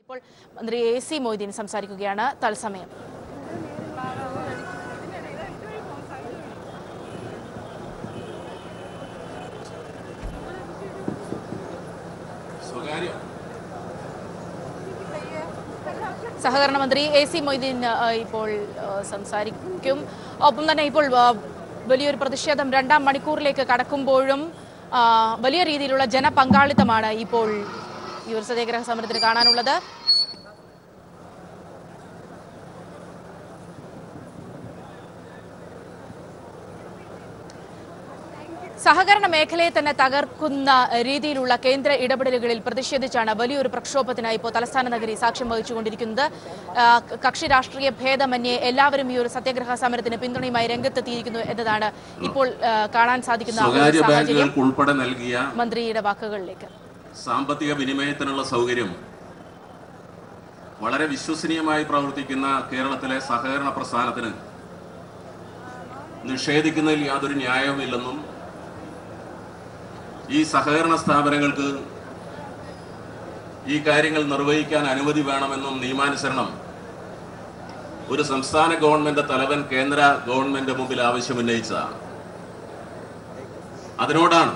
ഇപ്പോൾ മന്ത്രി AC മൊയ്തീൻ സംസാരിക്കുകയാണ് തത്സമയം. സഹകരണ മന്ത്രി AC മൊയ്തീൻ ഇപ്പോൾ സംസാരിക്കും. ഒപ്പം തന്നെ ഇപ്പോൾ വലിയൊരു പ്രതിഷേധം രണ്ടാം മണിക്കൂറിലേക്ക് കടക്കുമ്പോഴും വലിയ രീതിയിലുള്ള ജനപങ്കാളിത്തമാണ് ഇപ്പോൾ ഈ ഒരു സത്യാഗ്രഹ സമരത്തിന് കാണാനുള്ളത്. സഹകരണ മേഖലയെ തന്നെ തകർക്കുന്ന രീതിയിലുള്ള കേന്ദ്ര ഇടപെടലുകളിൽ പ്രതിഷേധിച്ചാണ് വലിയൊരു പ്രക്ഷോഭത്തിനായി ഇപ്പോൾ തലസ്ഥാന നഗരി സാക്ഷ്യം വഹിച്ചുകൊണ്ടിരിക്കുന്നത്. കക്ഷി രാഷ്ട്രീയ ഭേദമന്യേ എല്ലാവരും ഈ ഒരു സത്യാഗ്രഹ സമരത്തിന് പിന്തുണയുമായി രംഗത്തെത്തിയിരിക്കുന്നു എന്നതാണ് ഇപ്പോൾ കാണാൻ സാധിക്കുന്ന സാഹചര്യം. മന്ത്രിയുടെ വാക്കുകളിലേക്ക് സാമ്പത്തിക വിനിമയത്തിനുള്ള സൗകര്യം വളരെ വിശ്വസനീയമായി പ്രവർത്തിക്കുന്ന കേരളത്തിലെ സഹകരണ പ്രസ്ഥാനത്തിന് നിഷേധിക്കുന്നതിൽ യാതൊരു ന്യായവുമില്ലെന്നും ഈ സഹകരണ സ്ഥാപനങ്ങൾക്ക് ഈ കാര്യങ്ങൾ നിർവഹിക്കാൻ അനുമതി വേണമെന്നും നിയമാനുസരണം ഒരു സംസ്ഥാന ഗവൺമെന്റ് തലവൻ കേന്ദ്ര ഗവൺമെന്റ് മുമ്പിൽ ആവശ്യമുന്നയിച്ചതാണ്. അതിനോടാണ്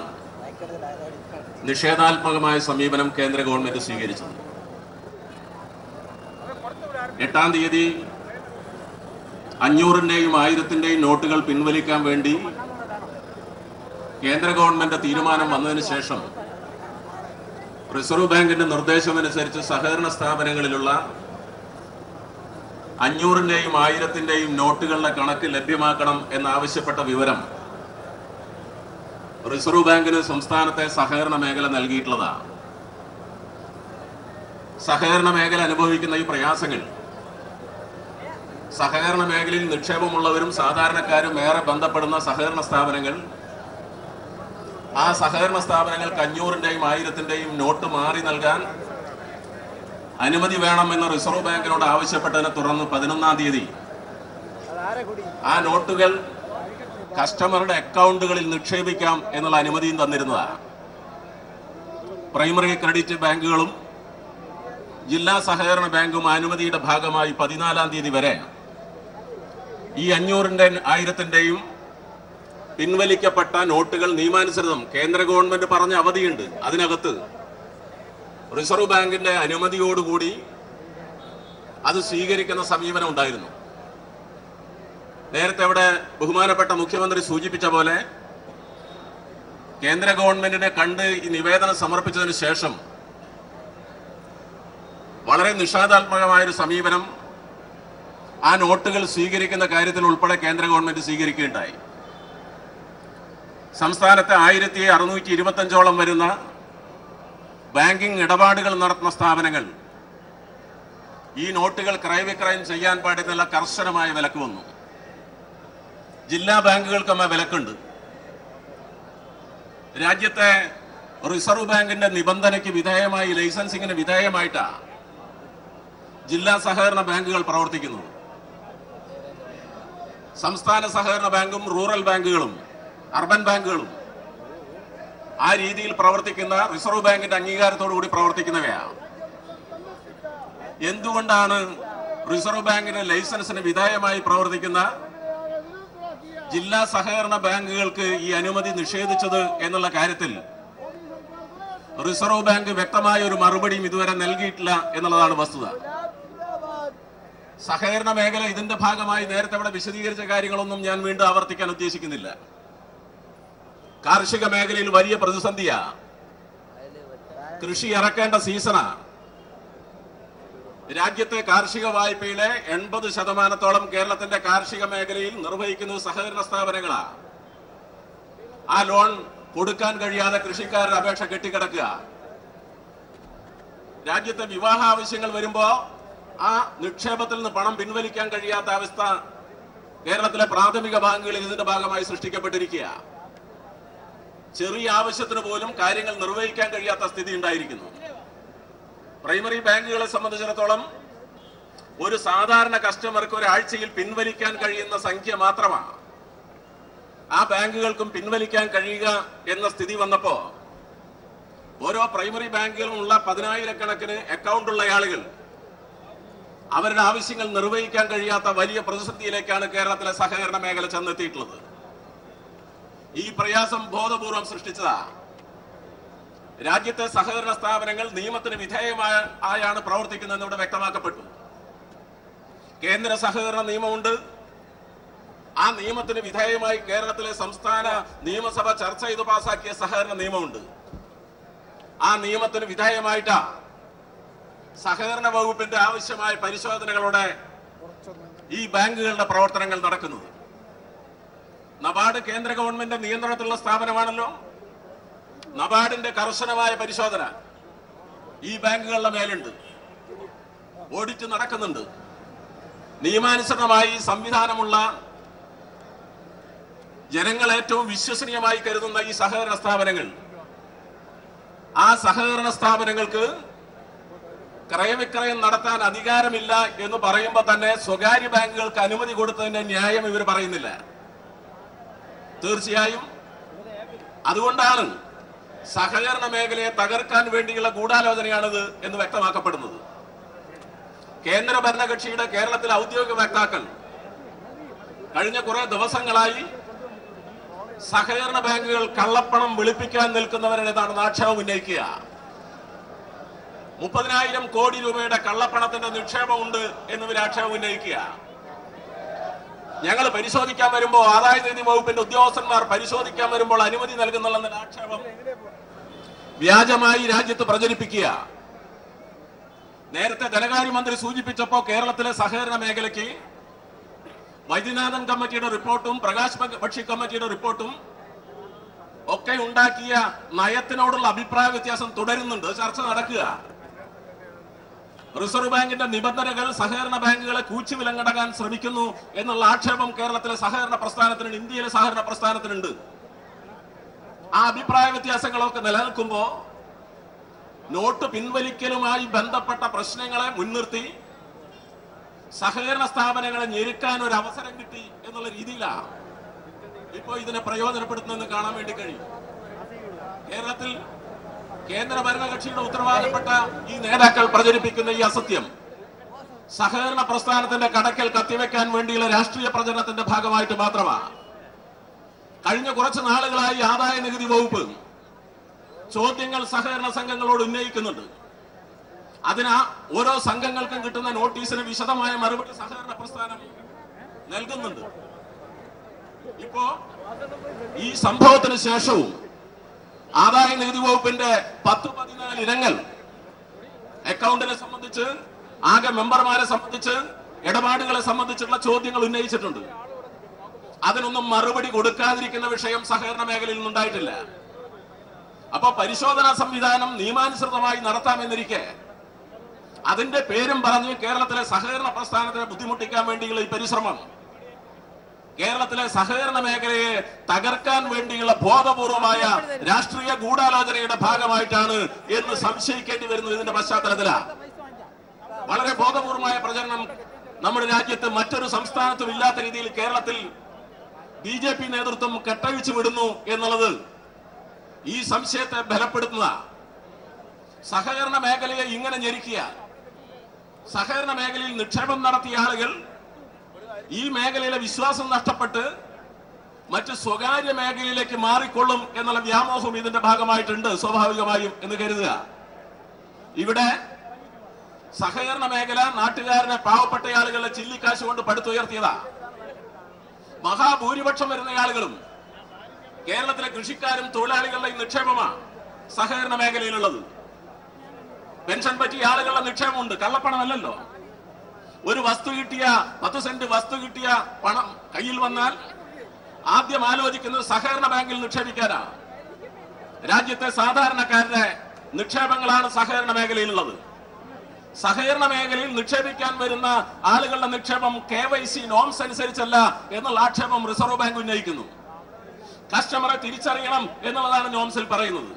നിഷേധാത്മകമായ സമീപനം കേന്ദ്ര ഗവൺമെന്റ് സ്വീകരിച്ചത്. 8-ാം തീയതി 500-ന്റെയും 1000-ന്റെയും നോട്ടുകൾ പിൻവലിക്കാൻ വേണ്ടി കേന്ദ്ര ഗവൺമെന്റ് തീരുമാനം വന്നതിന് ശേഷം റിസർവ് ബാങ്കിന്റെ നിർദ്ദേശമനുസരിച്ച് സഹകരണ സ്ഥാപനങ്ങളിലുള്ള 500-ന്റെയും 1000-ന്റെയും നോട്ടുകളുടെ കണക്ക് ലഭ്യമാക്കണം എന്നാവശ്യപ്പെട്ട വിവരം റിസർവ് ബാങ്കിന് സംസ്ഥാനത്തെ സഹകരണ മേഖല നൽകിയിട്ടുള്ളതാണ്. സഹകരണ മേഖല അനുഭവിക്കുന്ന ഈ പ്രയാസങ്ങൾ സഹകരണ മേഖലയിൽ നിക്ഷേപമുള്ളവരും സാധാരണക്കാരും ഏറെ ബന്ധപ്പെടുന്ന സഹകരണ സ്ഥാപനങ്ങൾ ആ സഹകരണ സ്ഥാപനങ്ങൾക്ക് 500-ന്റെയും 1000-ന്റെയും നോട്ട് മാറി നൽകാൻ അനുമതി വേണമെന്ന് റിസർവ് ബാങ്കിനോട് ആവശ്യപ്പെട്ടതിനെ തുടർന്ന് 11-ാം തീയതി ആ നോട്ടുകൾ കസ്റ്റമറുടെ അക്കൗണ്ടുകളിൽ നിക്ഷേപിക്കാം എന്നുള്ള അനുമതിയും തന്നിരുന്നതാണ്. പ്രൈമറി ക്രെഡിറ്റ് ബാങ്കുകളും ജില്ലാ സഹകരണ ബാങ്കും അനുമതിയുടെ ഭാഗമായി 14-ാം തീയതി വരെ ഈ 500-ന്റെയും 1000-ന്റെയും പിൻവലിക്കപ്പെട്ട നോട്ടുകൾ നിയമാനുസൃതം കേന്ദ്ര ഗവൺമെന്റ് പറഞ്ഞ അവധിയുണ്ട്, അതിനകത്ത് റിസർവ് ബാങ്കിന്റെ അനുമതിയോടുകൂടി അത് സ്വീകരിക്കുന്ന സമീപനം ഉണ്ടായിരുന്നു. നേരത്തെ അവിടെ ബഹുമാനപ്പെട്ട മുഖ്യമന്ത്രി സൂചിപ്പിച്ച പോലെ കേന്ദ്ര ഗവൺമെന്റിനെ കണ്ട് ഈ നിവേദനം സമർപ്പിച്ചതിന് ശേഷം വളരെ നിഷേധാത്മകമായൊരു സമീപനം ആ നോട്ടുകൾ സ്വീകരിക്കുന്ന കാര്യത്തിൽ ഉൾപ്പെടെ കേന്ദ്ര ഗവൺമെന്റ് സ്വീകരിക്കുകയുണ്ടായി. സംസ്ഥാനത്തെ 1625ഓളം വരുന്ന ബാങ്കിംഗ് ഇടപാടുകൾ നടത്തുന്ന സ്ഥാപനങ്ങൾ ഈ നോട്ടുകൾ ക്രയവിക്രയം ചെയ്യാൻ പാടില്ല കർശനമായ വിലക്ക് വന്നു. ജില്ലാ ബാങ്കുകൾക്കും ആ വിലക്കുണ്ട്. രാജ്യത്തെ റിസർവ് ബാങ്കിന്റെ നിബന്ധനയ്ക്ക് വിധേയമായി ലൈസൻസിങ്ങിന് വിധേയമായിട്ടാണ് ജില്ലാ സഹകരണ ബാങ്കുകൾ പ്രവർത്തിക്കുന്നത്. സംസ്ഥാന സഹകരണ ബാങ്കും റൂറൽ ബാങ്കുകളും അർബൻ ബാങ്കുകളും ആ രീതിയിൽ പ്രവർത്തിക്കുന്ന റിസർവ് ബാങ്കിന്റെ അംഗീകാരത്തോടു കൂടി പ്രവർത്തിക്കുന്നവയാണ്. എന്തുകൊണ്ടാണ് റിസർവ് ബാങ്കിന്റെ ലൈസൻസിന് വിധേയമായി പ്രവർത്തിക്കുന്ന ജില്ലാ സഹകരണ ബാങ്കുകൾക്ക് ഈ അനുമതി നിഷേധിച്ചത് എന്നുള്ള കാര്യത്തിൽ റിസർവ് ബാങ്ക് വ്യക്തമായ ഒരു മറുപടിയും ഇതുവരെ നൽകിയിട്ടില്ല എന്നുള്ളതാണ് വസ്തുത. സഹകരണ മേഖല ഇതിന്റെ ഭാഗമായി നേരത്തെ അവിടെ വിശദീകരിച്ച കാര്യങ്ങളൊന്നും ഞാൻ വീണ്ടും ആവർത്തിക്കാൻ ഉദ്ദേശിക്കുന്നില്ല. കാർഷിക മേഖലയിൽ വലിയ പ്രതിസന്ധിയാ. കൃഷി ഇറക്കേണ്ട സീസണാ. രാജ്യത്തെ കാർഷിക വായ്പയിലെ 80% കേരളത്തിന്റെ കാർഷിക മേഖലയിൽ നിർവഹിക്കുന്നത് സഹകരണ സ്ഥാപനങ്ങളാ. ആ ലോൺ കൊടുക്കാൻ കഴിയാതെ കൃഷിക്കാരുടെ അപേക്ഷ കെട്ടിക്കിടക്കുക. രാജ്യത്തെ വിവാഹ ആവശ്യങ്ങൾ വരുമ്പോ ആ നിക്ഷേപത്തിൽ നിന്ന് പണം പിൻവലിക്കാൻ കഴിയാത്ത അവസ്ഥ കേരളത്തിലെ പ്രാഥമിക ബാങ്കുകളിൽ ഇതിന്റെ ഭാഗമായി സൃഷ്ടിക്കപ്പെട്ടിരിക്കുക. ചെറിയ ആവശ്യത്തിന് പോലും കാര്യങ്ങൾ നിർവഹിക്കാൻ കഴിയാത്ത സ്ഥിതി ഉണ്ടായിരിക്കുന്നു. പ്രൈമറി ബാങ്കുകളെ സംബന്ധിച്ചിടത്തോളം ഒരു സാധാരണ കസ്റ്റമർക്ക് ഒരാഴ്ചയിൽ പിൻവലിക്കാൻ കഴിയുന്ന സംഖ്യ മാത്രമാണ് ആ ബാങ്കുകൾക്കും പിൻവലിക്കാൻ കഴിയുക എന്ന സ്ഥിതി വന്നപ്പോ ഓരോ പ്രൈമറി ബാങ്കുകളിലും ഉള്ള 10,000-കണക്കിന് അക്കൗണ്ടുള്ള ആളുകൾ അവരുടെ ആവശ്യങ്ങൾ നിർവഹിക്കാൻ കഴിയാത്ത വലിയ പ്രതിസന്ധിയിലേക്കാണ് കേരളത്തിലെ സഹകരണ മേഖല ചെന്നെത്തിയിട്ടുള്ളത്. ഈ പ്രയാസം ബോധപൂർവം സൃഷ്ടിച്ചതാ. രാജ്യത്തെ സഹകരണ സ്ഥാപനങ്ങൾ നിയമത്തിന് വിധേയമായാണ് പ്രവർത്തിക്കുന്നതെന്ന് ഇവിടെ വ്യക്തമാക്കപ്പെട്ടു. കേന്ദ്ര സഹകരണ നിയമമുണ്ട്. ആ നിയമത്തിന് വിധേയമായി കേരളത്തിലെ സംസ്ഥാന നിയമസഭ ചർച്ച ചെയ്ത് പാസാക്കിയ സഹകരണ നിയമമുണ്ട്. ആ നിയമത്തിന് വിധേയമായിട്ടാ സഹകരണ വകുപ്പിന്റെ ആവശ്യമായ പരിശോധനകളോടെ ഈ ബാങ്കുകളുടെ പ്രവർത്തനങ്ങൾ നടക്കുന്നത്. നബാർഡ് കേന്ദ്ര ഗവൺമെന്റ് നിയന്ത്രണത്തിലുള്ള സ്ഥാപനമാണല്ലോ. നബാർഡിന്റെ കർശനമായ പരിശോധന ഈ ബാങ്കുകളുടെ മേലുണ്ട്. ഓഡിറ്റ് നടക്കുന്നുണ്ട്. നിയമാനുസൃതമായി സംവിധാനമുള്ള ജനങ്ങൾ ഏറ്റവും വിശ്വസനീയമായി കരുതുന്ന ഈ സഹകരണ സ്ഥാപനങ്ങൾ, ആ സഹകരണ സ്ഥാപനങ്ങൾക്ക് ക്രയവിക്രയം നടത്താൻ അധികാരമില്ല എന്ന് പറയുമ്പോൾ തന്നെ സ്വകാര്യ ബാങ്കുകൾക്ക് അനുമതി കൊടുത്തതിന്റെ ന്യായം ഇവർ പറയുന്നില്ല. തീർച്ചയായും അതുകൊണ്ടാണ് സഹകരണ മേഖലയെ തകർക്കാൻ വേണ്ടിയുള്ള ഗൂഢാലോചനയാണിത് എന്ന് വ്യക്തമാക്കപ്പെടുന്നത്. കേന്ദ്ര ഭരണകക്ഷിയുടെ കേരളത്തിലെ ഔദ്യോഗിക വക്താക്കൾ കഴിഞ്ഞ കുറെ ദിവസങ്ങളായി സഹകരണ ബാങ്കുകൾ കള്ളപ്പണം വെളുപ്പിക്കാൻ നിൽക്കുന്നവരുടേതാണ് ആക്ഷേപം ഉന്നയിക്കുക. 30,000 കോടി രൂപയുടെ കള്ളപ്പണത്തിന്റെ നിക്ഷേപമുണ്ട് എന്നിവർ ആക്ഷേപം ഉന്നയിക്കുക. ഞങ്ങൾ പരിശോധിക്കാൻ വരുമ്പോൾ, ആദായനികുതി വകുപ്പിന്റെ ഉദ്യോഗസ്ഥന്മാർ പരിശോധിക്കാൻ വരുമ്പോൾ അനുമതി നൽകുന്നുള്ള ആക്ഷേപം വ്യാജമായി രാജ്യത്ത് പ്രചരിപ്പിക്കുക. നേരത്തെ ധനകാര്യമന്ത്രി സൂചിപ്പിച്ചപ്പോ കേരളത്തിലെ സഹകരണ മേഖലയ്ക്ക് വൈദ്യനാഥൻ കമ്മിറ്റിയുടെ റിപ്പോർട്ടും പ്രകാശ് ബക്ഷി കമ്മിറ്റിയുടെ റിപ്പോർട്ടും ഒക്കെ ഉണ്ടാക്കിയ നയത്തിനോടുള്ള അഭിപ്രായ വ്യത്യാസം തുടരുന്നുണ്ട്. ചർച്ച നടക്കുക. റിസർവ് ബാങ്കിന്റെ നിബന്ധനകൾ സഹകരണ ബാങ്കുകളെ കൂച്ചുവിലങ്ങടക്കാൻ ശ്രമിക്കുന്നു എന്നുള്ള ആക്ഷേപം കേരളത്തിലെ സഹകരണ പ്രസ്ഥാനത്തിനുണ്ട്, ഇന്ത്യയിലെ സഹകരണ പ്രസ്ഥാനത്തിനുണ്ട്. ആ അഭിപ്രായ വ്യത്യാസങ്ങളൊക്കെ നിലനിൽക്കുമ്പോ നോട്ട് പിൻവലിക്കലുമായി ബന്ധപ്പെട്ട പ്രശ്നങ്ങളെ മുൻനിർത്തി സഹകരണ സ്ഥാപനങ്ങളെ ഞെരുക്കാൻ ഒരു അവസരം കിട്ടി എന്നുള്ള രീതിയിലാണ് ഇപ്പോൾ ഇതിനെ പ്രയോജനപ്പെടുത്തുന്നതെന്ന് കാണാൻ വേണ്ടി കഴിയും. കേരളത്തിൽ കേന്ദ്ര ഭരണകക്ഷിയുടെ ഉത്തരവാദപ്പെട്ട ഈ നേതാക്കൾ പ്രചരിപ്പിക്കുന്ന ഈ അസത്യം സഹകരണ പ്രസ്ഥാനത്തിന്റെ കടക്കൽ കത്തിവെക്കാൻ വേണ്ടിയുള്ള രാഷ്ട്രീയ പ്രചരണത്തിന്റെ ഭാഗമായിട്ട് മാത്രമാണ്. കഴിഞ്ഞ കുറച്ച് നാളുകളായി ആദായ നികുതി വകുപ്പ് ചോദ്യങ്ങൾ സഹകരണ സംഘങ്ങളോട് ഉന്നയിക്കുന്നുണ്ട്. അതിന് ഓരോ സംഘങ്ങൾക്കും കിട്ടുന്ന നോട്ടീസിന് വിശദമായ മറുപടി സഹകരണ പ്രസ്ഥാനം നൽകുന്നുണ്ട്. ഇപ്പോ ഈ സംഭവത്തിന് ശേഷവും ആദായ നികുതി വകുപ്പിന്റെ 10-14 ഇനങ്ങൾ അക്കൗണ്ടിനെ സംബന്ധിച്ച്, ആകെ മെമ്പർമാരെ സംബന്ധിച്ച്, ഇടപാടുകളെ സംബന്ധിച്ചുള്ള ചോദ്യങ്ങൾ ഉന്നയിച്ചിട്ടുണ്ട്. അതിനൊന്നും മറുപടി കൊടുക്കാതിരിക്കുന്ന വിഷയം സഹകരണ മേഖലയിൽ നിന്നുണ്ടായിട്ടില്ല. അപ്പൊ പരിശോധനാ സംവിധാനം നിയമാനുസൃതമായി നടത്താമെന്നിരിക്കെ അതിന്റെ പേരും പറഞ്ഞ് കേരളത്തിലെ സഹകരണ പ്രസ്ഥാനത്തെ ബുദ്ധിമുട്ടിക്കാൻ വേണ്ടിയുള്ള ഈ പരിശ്രമം കേരളത്തിലെ സഹകരണ മേഖലയെ തകർക്കാൻ വേണ്ടിയുള്ള ബോധപൂർവമായ രാഷ്ട്രീയ ഗൂഢാലോചനയുടെ ഭാഗമായിട്ടാണ് എന്ന് സംശയിക്കേണ്ടി വരുന്നു. ഇതിന്റെ പശ്ചാത്തലത്തിലാണ് വളരെ ബോധപൂർവമായ പ്രചരണം നമ്മുടെ രാജ്യത്ത് മറ്റൊരു സംസ്ഥാനത്തും ഇല്ലാത്ത രീതിയിൽ കേരളത്തിൽ BJP നേതൃത്വം കെട്ടഴിച്ചു വിടുന്നു എന്നുള്ളത് ഈ സംശയത്തെ ബലപ്പെടുത്തുന്ന. സഹകരണ മേഖലയെ ഇങ്ങനെ ഞെരുക്കിയ, സഹകരണ മേഖലയിൽ നിക്ഷേപം നടത്തിയ ആളുകൾ ഈ മേഖലയിലെ വിശ്വാസം നഷ്ടപ്പെട്ട് മറ്റ് സ്വകാര്യ മേഖലയിലേക്ക് മാറിക്കൊള്ളും എന്നുള്ള വ്യാമോഹം ഇതിന്റെ ഭാഗമായിട്ടുണ്ട് സ്വാഭാവികമായും എന്ന് കരുതുക. ഇവിടെ സഹകരണ മേഖല നാട്ടുകാരനെ, പാവപ്പെട്ട ആളുകളെ ചില്ലിക്കാശ് കൊണ്ട് പടുത്തുയർത്തിയതാ. മഹാഭൂരിപക്ഷം വരുന്ന ആളുകളും കേരളത്തിലെ കൃഷിക്കാരും തൊഴിലാളികളുടെ നിക്ഷേപമാണ് സഹകരണ മേഖലയിലുള്ളത്. പെൻഷൻ പറ്റിയ ആളുകളുടെ നിക്ഷേപമുണ്ട്, കള്ളപ്പണമല്ലല്ലോ. ഒരു വസ്തു കിട്ടിയ 10 സെന്റ് വസ്തു കിട്ടിയ പണം കയ്യിൽ വന്നാൽ ആദ്യം ആലോചിക്കുന്നത് സഹകരണ ബാങ്കിൽ നിക്ഷേപിക്കാനാ. രാജ്യത്തെ സാധാരണക്കാരുടെ നിക്ഷേപങ്ങളാണ് സഹകരണ മേഖലയിലുള്ളത്. സഹകരണ മേഖലയിൽ നിക്ഷേപിക്കാൻ വരുന്ന ആളുകളുടെ നിക്ഷേപം KYC നോംസ് അനുസരിച്ചല്ല എന്നുള്ള ആക്ഷേപം റിസർവ് ബാങ്ക് ഉന്നയിക്കുന്നു. കസ്റ്റമറെ തിരിച്ചറിയണം എന്നുള്ളതാണ് നോംസിൽ പറയുന്നത്.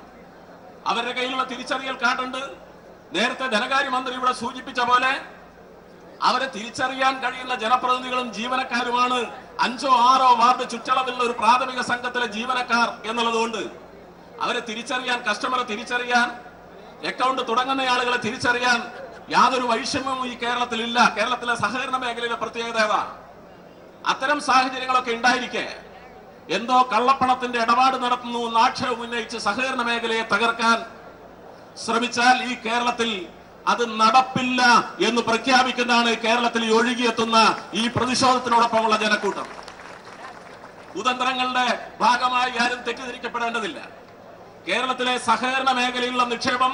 അവരുടെ കയ്യിലുള്ള തിരിച്ചറിയൽ കാർഡുണ്ട്. നേരത്തെ ധനകാര്യമന്ത്രി ഇവിടെ സൂചിപ്പിച്ച പോലെ അവരെ തിരിച്ചറിയാൻ കഴിയുന്ന ജനപ്രതിനിധികളും ജീവനക്കാരുമാണ് 5-6 വാർഡ് ചുറ്റളവിലുള്ള ഒരു പ്രാഥമിക സംഘത്തിലെ ജീവനക്കാർ എന്നുള്ളതുകൊണ്ട് അവരെ തിരിച്ചറിയാൻ, കസ്റ്റമറെ തിരിച്ചറിയാൻ, അക്കൗണ്ട് തുടങ്ങുന്ന ആളുകളെ തിരിച്ചറിയാൻ യാതൊരു വൈഷമ്യവും ഈ കേരളത്തിലില്ല. കേരളത്തിലെ സഹകരണ മേഖലയിലെ പ്രത്യേകത ഏതാ? അത്തരം സാഹചര്യങ്ങളൊക്കെ ഉണ്ടായിരിക്കെ എന്തോ കള്ളപ്പണത്തിന്റെ ഇടപാട് നടത്തുന്നു എന്ന് ആക്ഷേപം ഉന്നയിച്ച് സഹകരണ മേഖലയെ തകർക്കാൻ ശ്രമിച്ചാൽ ഈ കേരളത്തിൽ അത് നടപ്പില്ല എന്ന് പ്രഖ്യാപിക്കുന്നതാണ് കേരളത്തിൽ ഒഴുകിയെത്തുന്ന ഈ പ്രതിഷേധത്തിനോടൊപ്പമുള്ള ജനക്കൂട്ടം. കുതന്ത്രങ്ങളുടെ ഭാഗമായി ആരും തെറ്റിദ്ധരിക്കപ്പെടേണ്ടതില്ല. കേരളത്തിലെ സഹകരണ മേഖലയിലുള്ള നിക്ഷേപം